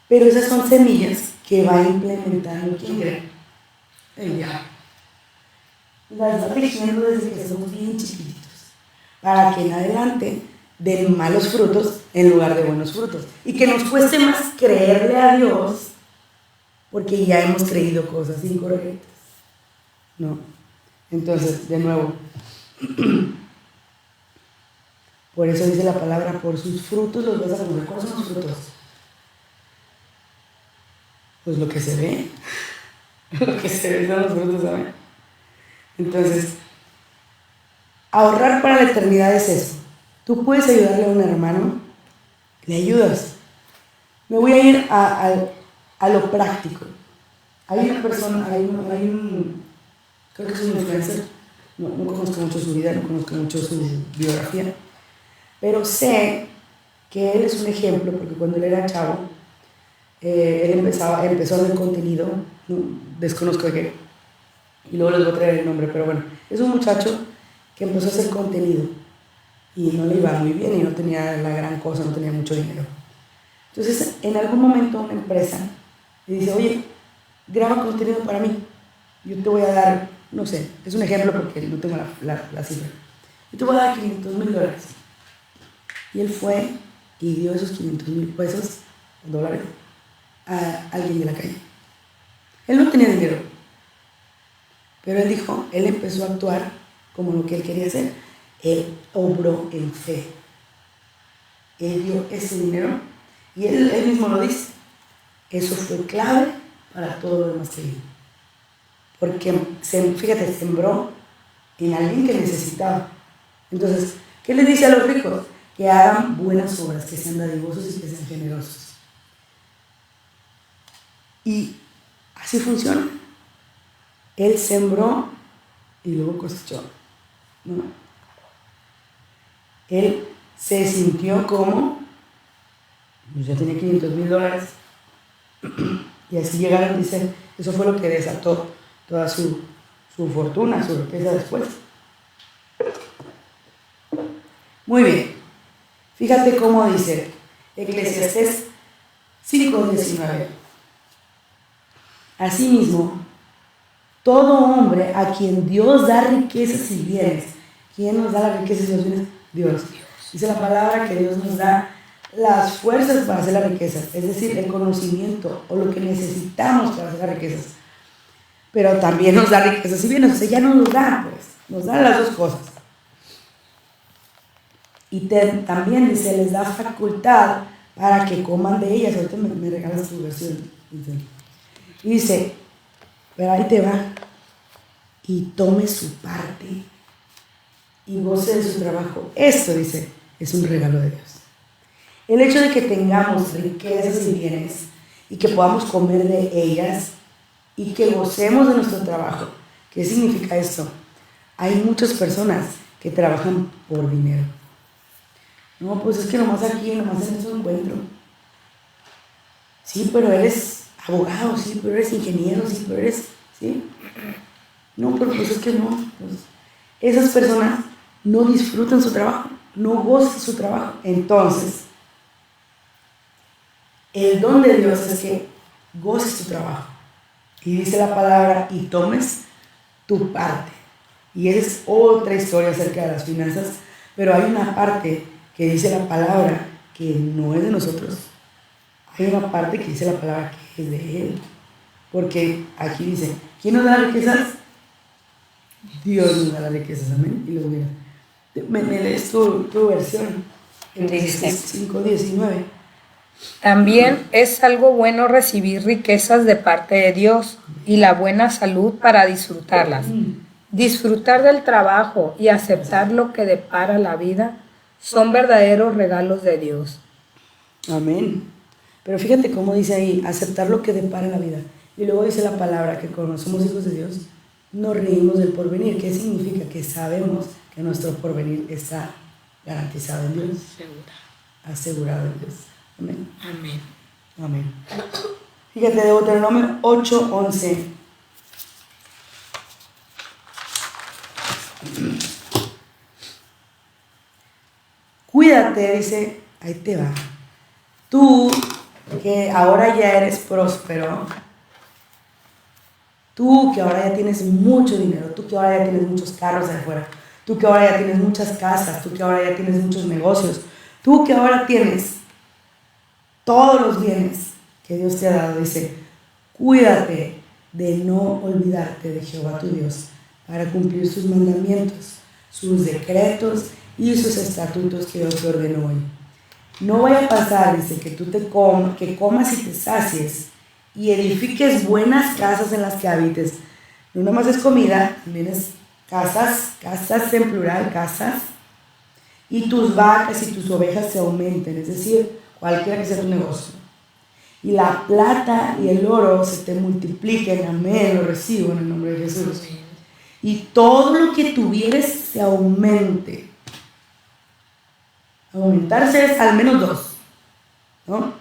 Pero esas son semillas que va implementando ¿quién cree? El diablo. Las va tejiendo desde que somos bien chiquititos, para que en adelante den malos frutos en lugar de buenos frutos. Y que nos cueste más creerle a Dios, porque ya hemos creído cosas incorrectas. ¿No? Entonces, de nuevo, por eso dice la palabra, por sus frutos los vas a conocer. ¿Cuáles son los frutos? Pues lo que se ve. Lo que se ve son los frutos, ¿saben? Entonces, ahorrar para la eternidad es eso. Tú puedes ayudarle a un hermano, le ayudas. Me voy a ir a lo práctico. Hay una persona, creo que es un influencer, no conozco mucho su vida, no conozco mucho su biografía, pero sé que él es un ejemplo, porque cuando él era chavo, él empezó a hacer contenido, no, desconozco de qué, y luego les voy a traer el nombre, pero bueno, es un muchacho que empezó a hacer contenido, y no le iba muy bien, y no tenía la gran cosa, no tenía mucho dinero. Entonces, en algún momento una empresa le dice, oye, graba contenido para mí, yo te voy a dar, no sé, es un ejemplo porque no tengo la cifra, yo te voy a dar $500,000. Y él fue y dio esos $500,000, dólares, a alguien de la calle. Él no tenía dinero, pero él dijo, él empezó a actuar como lo que él quería hacer. Él obró en fe. Él dio ese dinero y él mismo lo dice. Eso fue clave para todo lo demás que vino. Porque, fíjate, sembró en alguien que necesitaba. Entonces, ¿qué le dice a los ricos? Que hagan buenas obras, que sean dadivosos y que sean generosos. Y así funciona. Él sembró y luego cosechó. ¿no? Él se sintió como, pues ya tenía $500,000, y así llegaron, dice, eso fue lo que desató toda su fortuna, su riqueza después. Muy bien, fíjate cómo dice Eclesiastés 5:19. Asimismo, todo hombre a quien Dios da riquezas y bienes. ¿Quién nos da las riquezas y los bienes? Dios. Dice la palabra que Dios nos da las fuerzas para hacer las riquezas, es decir, el conocimiento o lo que necesitamos para hacer las riquezas. Pero también nos da riquezas y bienes, o sea, ya no nos da, pues, nos da las dos cosas. Y también dice, les da facultad para que coman de ellas. Ahorita me regalas tu versión. Y dice, pero ahí te va, y tome su parte y goce de su trabajo. Esto, dice, es un regalo de Dios. El hecho de que tengamos riquezas y bienes y que podamos comer de ellas y que gocemos de nuestro trabajo. ¿Qué significa esto? Hay muchas personas que trabajan por dinero. No, pues es que nomás aquí, nomás en eso encuentro. Sí, pero eres abogado, sí, pero eres ingeniero, sí, pero eres, ¿sí? No, pero pues es que no. Pues, esas personas no disfrutan su trabajo, no gozan su trabajo. Entonces, el don de Dios es que goces tu trabajo. Y dice la palabra, y tomes tu parte. Y esa es otra historia acerca de las finanzas, pero hay una parte que dice la palabra que no es de nosotros. Hay una parte que dice la palabra que es de Él. Porque aquí dice, ¿quién nos da las riquezas? Dios nos da las riquezas, amén. Y los bienes. Me lees tu versión. En 5:19. También es algo bueno recibir riquezas de parte de Dios y la buena salud para disfrutarlas. Disfrutar del trabajo y aceptar lo que depara la vida son verdaderos regalos de Dios. Amén. Pero fíjate cómo dice ahí, aceptar lo que depara la vida. Y luego dice la palabra que cuando somos hijos de Dios, nos reímos del porvenir. ¿Qué significa? Que sabemos que nuestro porvenir está garantizado en Dios. Asegurado en Dios. Amén. Amén. Amén. Fíjate, Deuteronomio 8:11. Cuídate, dice, ahí te va. Tú, que ahora ya eres próspero, tú que ahora ya tienes mucho dinero, tú que ahora ya tienes muchos carros de afuera, tú que ahora ya tienes muchas casas, tú que ahora ya tienes muchos negocios, tú que ahora tienes todos los bienes que Dios te ha dado, dice, cuídate de no olvidarte de Jehová tu Dios para cumplir sus mandamientos, sus decretos y sus estatutos que Dios te ordenó hoy. No vaya a pasar, dice, que tú que comas y te sacies y edifiques buenas casas en las que habites. No nada más es comida, también es casas en plural, casas, y tus vacas y tus ovejas se aumenten, es decir, cualquiera que sea tu negocio. Y la plata y el oro se te multipliquen, amén, lo recibo en el nombre de Jesús. Y todo lo que tuvieres se aumente. Aumentarse es al menos 2, ¿no?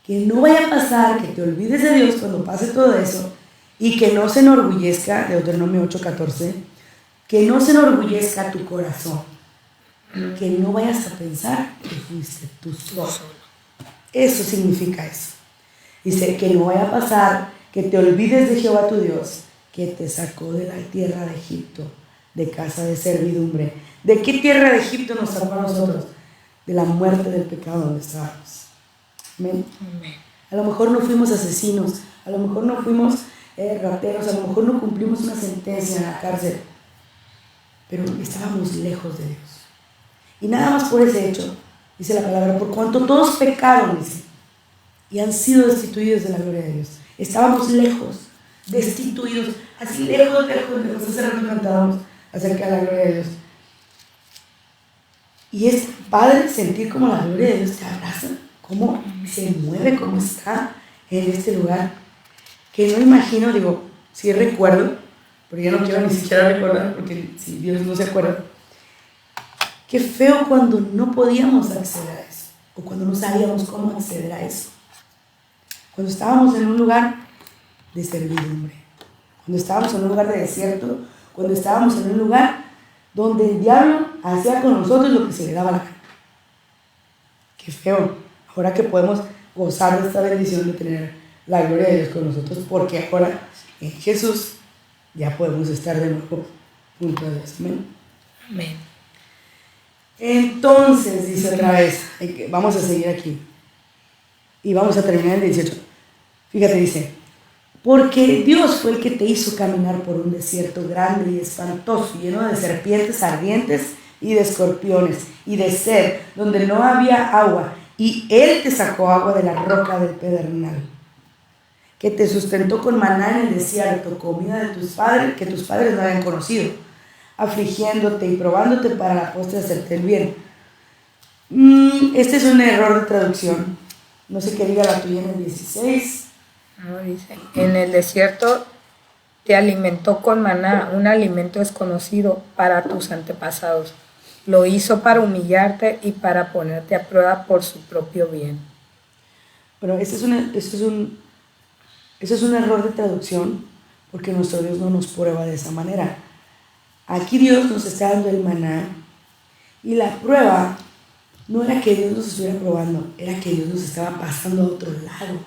Que no vaya a pasar que te olvides de Dios cuando pase todo eso y que no se enorgullezca, Deuteronomio 8:14, que no se enorgullezca tu corazón, que no vayas a pensar que fuiste tú solo. Eso significa eso. Dice que no vaya a pasar que te olvides de Jehová tu Dios, que te sacó de la tierra de Egipto, de casa de servidumbre. ¿De qué tierra de Egipto nos sacó a nosotros? De la muerte del pecado donde estábamos. Amén. A lo mejor no fuimos asesinos, a lo mejor no fuimos rateros, a lo mejor no cumplimos una sentencia en la cárcel, pero estábamos lejos de Dios. Y nada más por ese hecho, dice la palabra, por cuanto todos pecaron, dice, y han sido destituidos de la gloria de Dios. Estábamos lejos, destituidos, así lejos, hace rato cantábamos acerca de la gloria de Dios. Y es padre sentir como la gloria de Dios te abraza, cómo se mueve, cómo está en este lugar, que no imagino, digo, sí recuerdo pero ya no quiero ni siquiera recordar, porque si Dios no se acuerda. Qué feo cuando no podíamos acceder a eso, o cuando no sabíamos cómo acceder a eso. Cuando estábamos en un lugar de servidumbre, cuando estábamos en un lugar de desierto, cuando estábamos en un lugar donde el diablo hacía con nosotros lo que se le daba la gana. Qué feo, ahora que podemos gozar de esta bendición de tener la gloria de Dios con nosotros, porque ahora en Jesús ya podemos estar de nuevo junto a Dios. Amén. Amén. Entonces, dice otra vez, vamos a seguir aquí y vamos a terminar el 18. Fíjate, dice, porque Dios fue el que te hizo caminar por un desierto grande y espantoso, lleno de serpientes ardientes y de escorpiones y de sed, donde no había agua, y Él te sacó agua de la roca del pedernal, que te sustentó con maná en el desierto, comida de tus padres, que tus padres no habían conocido, afligiéndote y probándote para la postre hacerte el bien. Este es un error de traducción. No sé qué diga la tuya en el 16. No, dice, en el desierto te alimentó con maná, un alimento desconocido para tus antepasados. Lo hizo para humillarte y para ponerte a prueba por su propio bien. Bueno, ese es un error de traducción, porque nuestro Dios no nos prueba de esa manera. Aquí Dios nos está dando el maná, y la prueba no era que Dios nos estuviera probando, era que Dios nos estaba pasando a otro lado.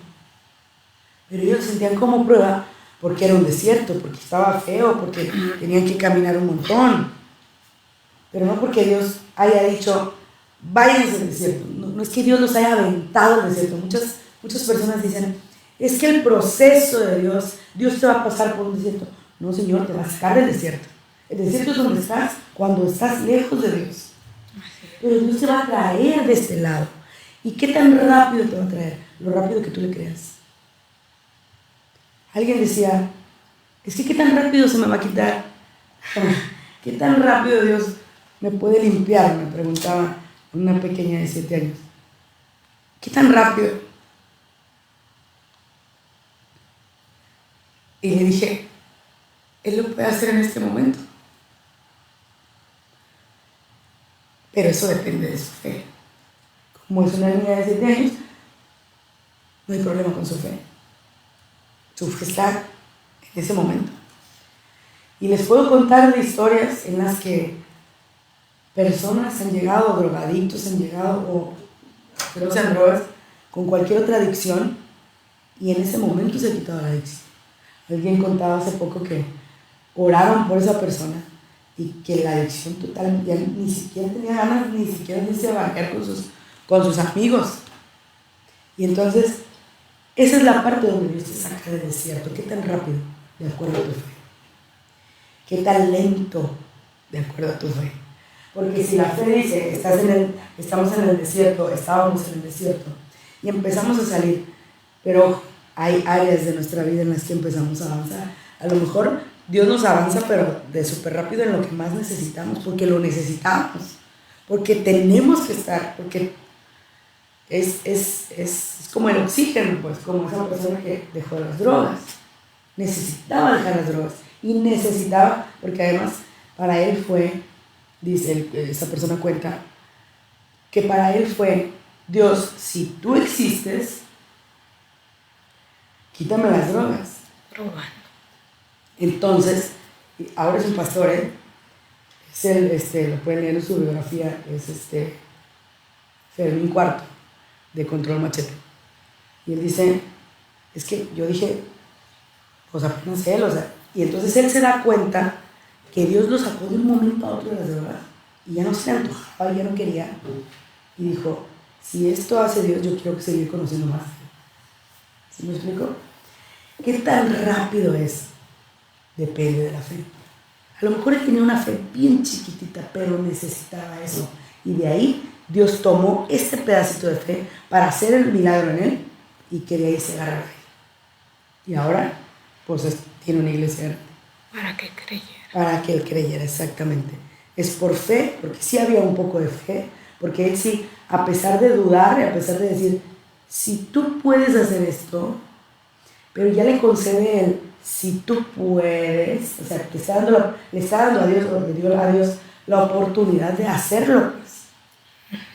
Pero ellos sentían como prueba porque era un desierto, porque estaba feo, porque tenían que caminar un montón. Pero no porque Dios haya dicho, váyanse al desierto. No es que Dios los haya aventado al desierto. Muchas personas dicen, es que el proceso de Dios te va a pasar por un desierto. No, Señor, te va a sacar del desierto. El desierto es donde estás cuando estás lejos de Dios. Pero Dios te va a traer de este lado. ¿Y qué tan rápido te va a traer? Lo rápido que tú le creas. Alguien decía, es que qué tan rápido se me va a quitar. ¿Qué tan rápido Dios me puede limpiar? Me preguntaba una pequeña de 7 años. ¿Qué tan rápido? Y le dije, Él lo puede hacer en este momento. Pero eso depende de su fe. Como es una niña de 7 años, no hay problema con su fe. Su fe está en ese momento. Y les puedo contar de historias en las que personas han llegado, drogadictos han llegado, o que no sean drogas, con cualquier otra adicción, y en ese momento se ha quitado la adicción. Alguien contaba hace poco que oraron por esa persona y que la adicción total ya ni siquiera tenía ganas ni siquiera de irse a bancar con sus amigos. Y entonces, esa es la parte donde Dios te saca del desierto. ¿Qué tan rápido? De acuerdo a tu fe. ¿Qué tan lento? De acuerdo a tu fe. Porque si la fe dice, estamos en el desierto, estábamos en el desierto, y empezamos a salir, pero hay áreas de nuestra vida en las que empezamos a avanzar. A lo mejor Dios nos avanza, pero de súper rápido en lo que más necesitamos, porque lo necesitamos, porque tenemos que estar, porque es como el oxígeno, pues, como esa persona que dejó las drogas. Necesitaba dejar las drogas, y necesitaba, porque además para él fue, dice esa persona cuenta, que para él fue, Dios, si tú existes, quítame las drogas. Probando. Entonces, ahora es un pastor, lo pueden leer en su biografía, es Fermín Cuarto, de Control Machete. Y él dice, es que yo dije, pues apenas él, y entonces él se da cuenta que Dios lo sacó de un momento a otro de las drogas, y ya no se le antojaba, ya no quería, y dijo, si esto hace Dios, yo quiero seguir conociendo más. ¿Sí me explico? ¿Qué tan rápido es? Depende de la fe. A lo mejor él tenía una fe bien chiquitita, pero necesitaba eso. Y de ahí Dios tomó este pedacito de fe para hacer el milagro en él, y que de ahí se agarrara. Y ahora, pues tiene una iglesia grande. Para que creyera. Para que él creyera, exactamente. Es por fe, porque sí había un poco de fe, porque él sí, a pesar de dudar, y a pesar de decir, si tú puedes hacer esto, pero ya le concede él si tú puedes, o sea, le está dando a Dios la oportunidad de hacerlo, pues.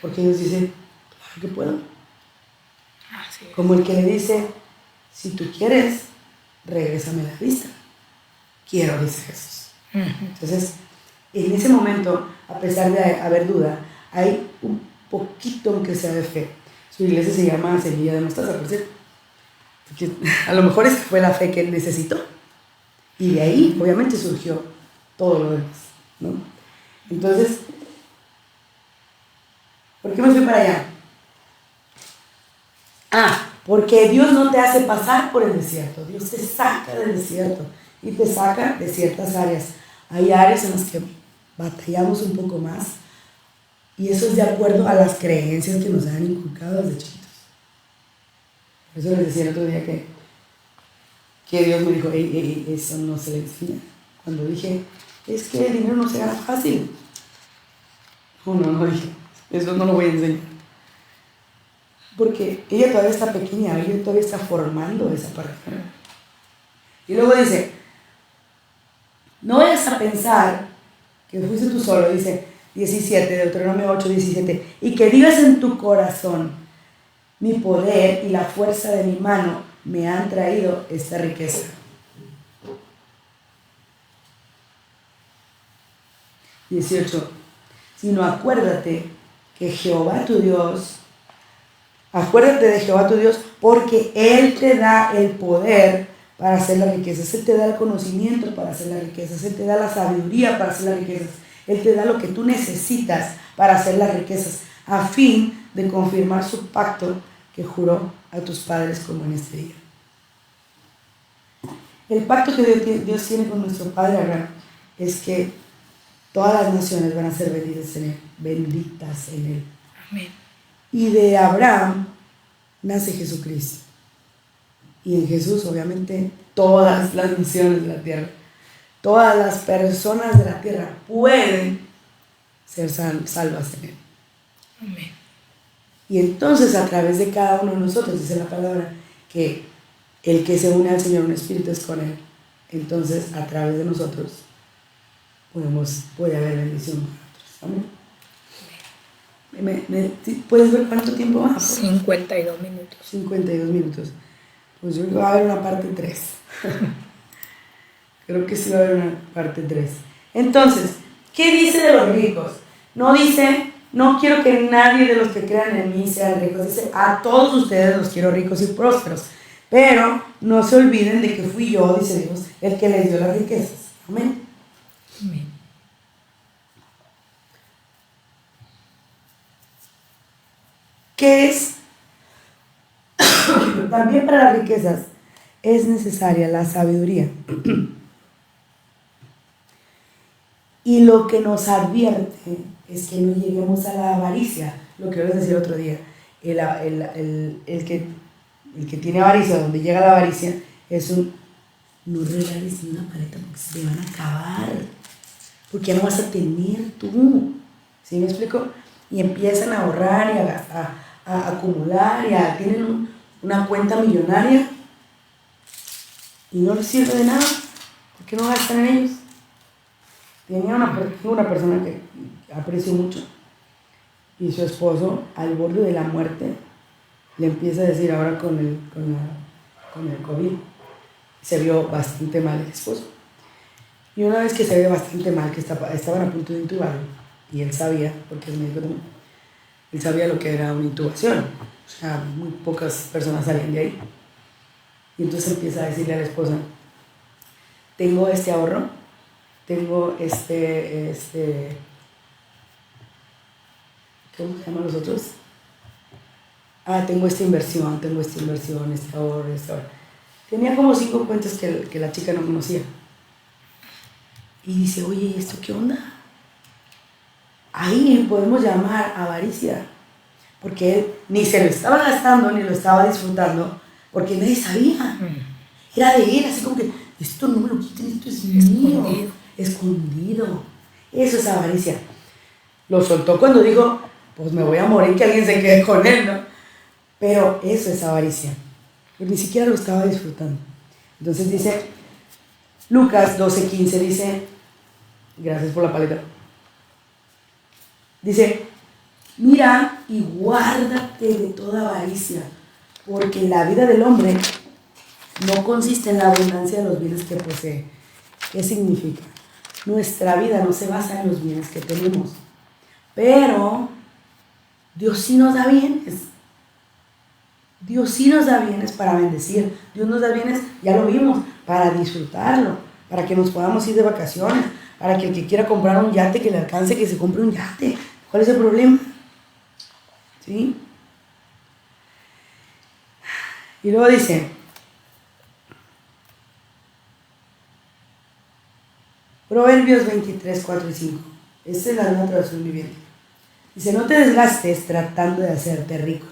Porque Dios dice, claro que puedo. Como el que le dice, si tú quieres, regrésame la vista. Quiero, dice Jesús. Entonces, en ese momento, a pesar de haber duda, hay un poquito, aunque sea de fe. Su iglesia se llama Semilla de Mostaza, por cierto. Porque a lo mejor esa fue la fe que él necesitó. Y de ahí, obviamente, surgió todo lo demás, ¿no? Entonces, ¿por qué me fui para allá? Porque Dios no te hace pasar por el desierto. Dios te saca del desierto y te saca de ciertas áreas. Hay áreas en las que batallamos un poco más y eso es de acuerdo a las creencias que nos han inculcado desde chiquitos. Por eso les decía el otro día que Dios me dijo, eso no se le enseña. Cuando dije, es que el dinero no se gana fácil. No dije, eso no lo voy a enseñar. Porque ella todavía está pequeña, ella todavía está formando esa parte. Y luego dice, no vayas a pensar que fuiste tú solo, dice 17, Deuteronomio 8, 17, y que digas en tu corazón, mi poder y la fuerza de mi mano me han traído esta riqueza. 18, sino acuérdate de Jehová tu Dios, porque Él te da el poder para hacer las riquezas, Él te da el conocimiento para hacer las riquezas, Él te da la sabiduría para hacer las riquezas, Él te da lo que tú necesitas para hacer las riquezas, a fin de confirmar su pacto que juró a tus padres como en este día. El pacto que Dios tiene con nuestro Padre Abraham es que todas las naciones van a ser benditas en Él. Amén. Y de Abraham nace Jesucristo. Y en Jesús, obviamente, todas las naciones de la tierra, todas las personas de la tierra pueden ser salvas en Él. Amén. Y entonces, a través de cada uno de nosotros, dice la palabra, que el que se une al Señor, un espíritu es con Él. Entonces, a través de nosotros, puede haber bendición para otros. Amén. ¿Puedes ver cuánto tiempo va? 52 minutos. 52 minutos. Pues yo creo que va a haber una parte 3. Creo que sí va a haber una parte 3. Entonces, ¿qué dice de los ricos? No dice, no quiero que nadie de los que crean en mí sean ricos. Dice, a todos ustedes los quiero ricos y prósperos. Pero no se olviden de que fui yo, dice Dios, el que les dio las riquezas. Amén. Amén. ¿Qué es? También para las riquezas es necesaria la sabiduría. Y lo que nos advierte es que no lleguemos a la avaricia, lo que les decía el otro día. El que tiene avaricia, donde llega la avaricia, es no regales ni una paleta porque se te van a acabar, porque ya no vas a tener tú. ¿Sí me explico? Y empiezan a ahorrar y a acumular, tienen una cuenta millonaria y no les sirve de nada. ¿Por qué no gastan en ellos? Tenía una persona que aprecio mucho y su esposo, al borde de la muerte, le empieza a decir ahora con el COVID, se vio bastante mal el esposo. Y una vez que se ve bastante mal, que estaban a punto de intubarlo, y él sabía, porque es médico también, él sabía lo que era una intubación. O sea, muy pocas personas salían de ahí. Y entonces empieza a decirle a la esposa, tengo este ahorro, tengo ¿cómo se llaman los otros? Tengo esta inversión, este ahorro. Tenía como 5 cuentas que la chica no conocía. Y dice, oye, ¿esto qué onda? Ahí podemos llamar avaricia, porque él ni se lo estaba gastando ni lo estaba disfrutando, porque nadie sabía. Era de él, así como que, esto no me lo quiten, esto es mío. Escondido. Eso es avaricia. Lo soltó cuando dijo, pues me voy a morir, que alguien se quede con él, ¿no? Pero eso es avaricia. Él ni siquiera lo estaba disfrutando. Entonces dice, Lucas 12:15 dice, gracias por la paleta, dice, mira y guárdate de toda avaricia, porque la vida del hombre no consiste en la abundancia de los bienes que posee. ¿Qué significa? Nuestra vida no se basa en los bienes que tenemos, pero Dios sí nos da bienes. Dios sí nos da bienes para bendecir. Dios nos da bienes, ya lo vimos, para disfrutarlo, para que nos podamos ir de vacaciones, para que el que quiera comprar un yate, que le alcance, que se compre un yate. ¿Cuál es el problema? ¿Sí? Y luego dice, Proverbios 23, 4 y 5. Esta es la nueva traducción viviente. Dice, no te desgastes tratando de hacerte rico.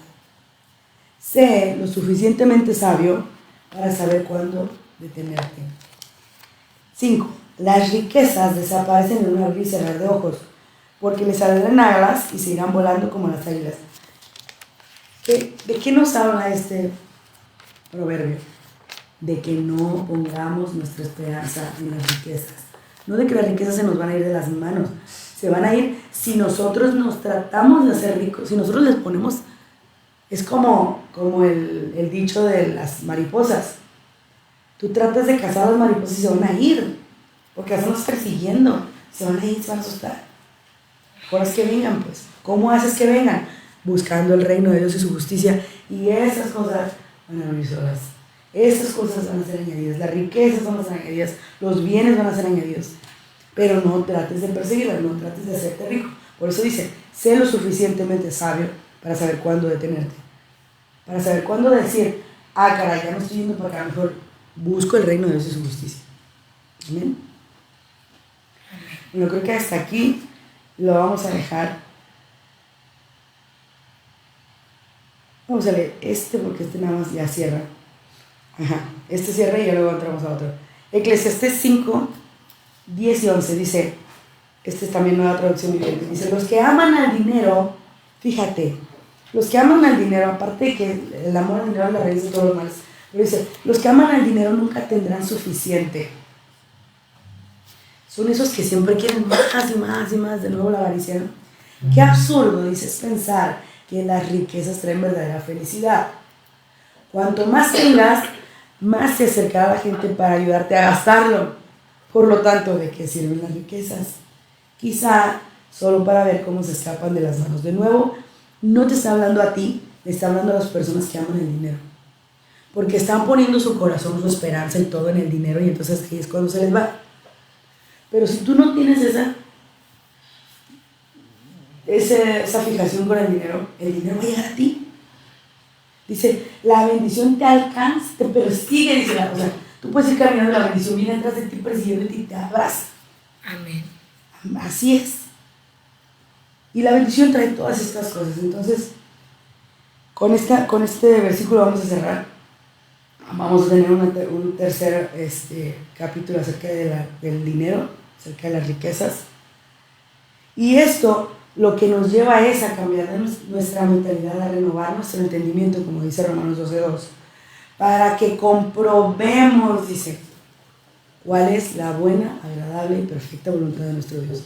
Sé lo suficientemente sabio para saber cuándo detenerte. 5. Las riquezas desaparecen en un abrir y cerrar de ojos, porque les saldrán alas y se irán volando como las águilas. ¿De qué nos habla este proverbio? De que no pongamos nuestra esperanza en las riquezas. No de que las riquezas se nos van a ir de las manos. Se van a ir si nosotros nos tratamos de hacer ricos, si nosotros les ponemos. Es como el dicho de las mariposas. Tú tratas de cazar a las mariposas y se van a ir, porque las estamos persiguiendo. Se van a ir, se van a asustar. Mejor es que vengan, pues. ¿Cómo haces que vengan? Buscando el reino de Dios y su justicia. Y esas cosas van a venir solas. Esas cosas van a ser añadidas. Las riquezas van a ser añadidas. Los bienes van a ser añadidos. Pero no trates de perseguirlas, no trates de hacerte rico. Por eso dice, sé lo suficientemente sabio para saber cuándo detenerte. Para saber cuándo decir, caray, ya no estoy yendo para acá, mejor busco el reino de Dios y su justicia. Amén. Bueno, creo que hasta aquí lo vamos a dejar. Vamos a leer porque este nada más ya cierra. Este cierra y ya luego entramos a otro. Eclesiastés 5, 10 y 11 dice, esta es también nueva traducción viviente, dice, los que aman al dinero, fíjate, los que aman al dinero, aparte de que el amor al dinero es la raíz de todos los males, pero dice, los que aman al dinero nunca tendrán suficiente. Son esos que siempre quieren más y más y más, de nuevo la avaricia, ¿no? Qué absurdo, dices, pensar que las riquezas traen verdadera felicidad. Cuanto más tengas, más se acercará la gente para ayudarte a gastarlo. Por lo tanto, ¿de qué sirven las riquezas? Quizá solo para ver cómo se escapan de las manos. De nuevo, no te está hablando a ti, le está hablando a las personas que aman el dinero. Porque están poniendo su corazón, su esperanza y todo en el dinero, y entonces ahí es cuando se les va. Pero si tú no tienes esa fijación con el dinero va a llegar a ti. Dice, la bendición te alcanza, te persigue, dice o sea, tú puedes ir caminando, la bendición viene detrás de ti, persiguiendo y te abraza. Amén. Así es. Y la bendición trae todas estas cosas. Entonces, con este versículo vamos a cerrar. Vamos a tener un tercer capítulo acerca del dinero, acerca de las riquezas. Y esto lo que nos lleva es a cambiar nuestra mentalidad, a renovar nuestro entendimiento, como dice Romanos 12:2, para que comprobemos, dice, cuál es la buena, agradable y perfecta voluntad de nuestro Dios.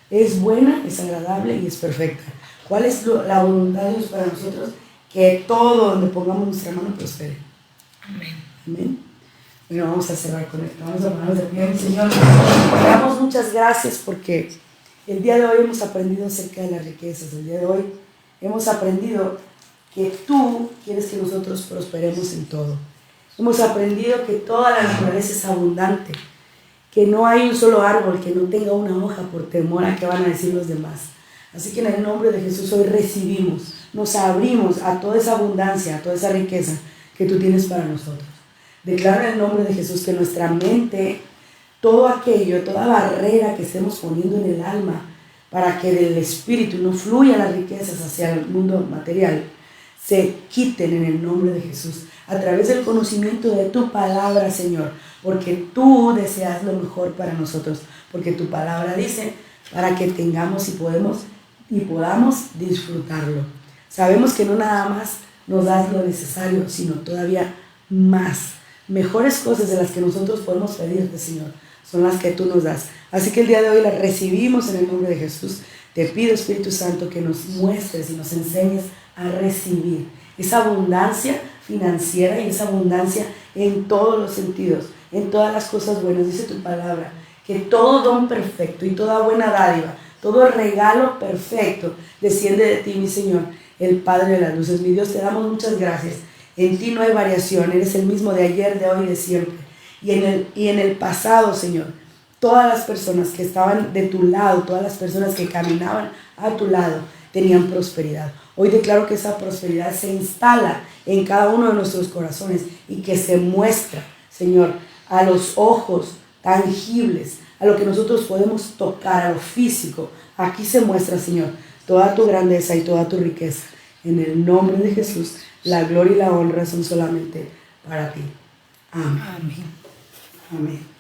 Es buena, es agradable y es perfecta. ¿Cuál es la voluntad de Dios para nosotros? Que todo donde pongamos nuestra mano prospere. Amén. Amén. Bueno, vamos a cerrar con esto. Vamos a ponernos de pie, Señor. Te damos muchas gracias porque el día de hoy hemos aprendido acerca de las riquezas. El día de hoy hemos aprendido que tú quieres que nosotros prosperemos en todo. Hemos aprendido que toda la naturaleza es abundante, que no hay un solo árbol que no tenga una hoja por temor a qué van a decir los demás. Así que en el nombre de Jesús hoy recibimos, nos abrimos a toda esa abundancia, a toda esa riqueza que tú tienes para nosotros. Declaro en el nombre de Jesús que nuestra mente, todo aquello, toda barrera que estemos poniendo en el alma para que del espíritu no fluyan las riquezas hacia el mundo material, se quiten en el nombre de Jesús a través del conocimiento de tu palabra, Señor, porque tú deseas lo mejor para nosotros, porque tu palabra dice para que tengamos y podamos disfrutarlo. Sabemos que no nada más nos das lo necesario, sino todavía más mejores cosas de las que nosotros podemos pedirte, Señor, son las que tú nos das. Así que el día de hoy las recibimos en el nombre de Jesús. Te pido, Espíritu Santo, que nos muestres y nos enseñes a recibir esa abundancia financiera y esa abundancia en todos los sentidos, en todas las cosas buenas. Dice tu palabra, que todo don perfecto y toda buena dádiva, todo regalo perfecto desciende de ti, mi Señor, el Padre de las luces. Mi Dios, te damos muchas gracias. En ti no hay variación, eres el mismo de ayer, de hoy y de siempre. Y en el pasado, Señor, todas las personas que estaban de tu lado, todas las personas que caminaban a tu lado, tenían prosperidad. Hoy declaro que esa prosperidad se instala en cada uno de nuestros corazones y que se muestra, Señor, a los ojos tangibles, a lo que nosotros podemos tocar, a lo físico. Aquí se muestra, Señor, toda tu grandeza y toda tu riqueza. En el nombre de Jesús, la gloria y la honra son solamente para ti. Amén. Amén. Amén.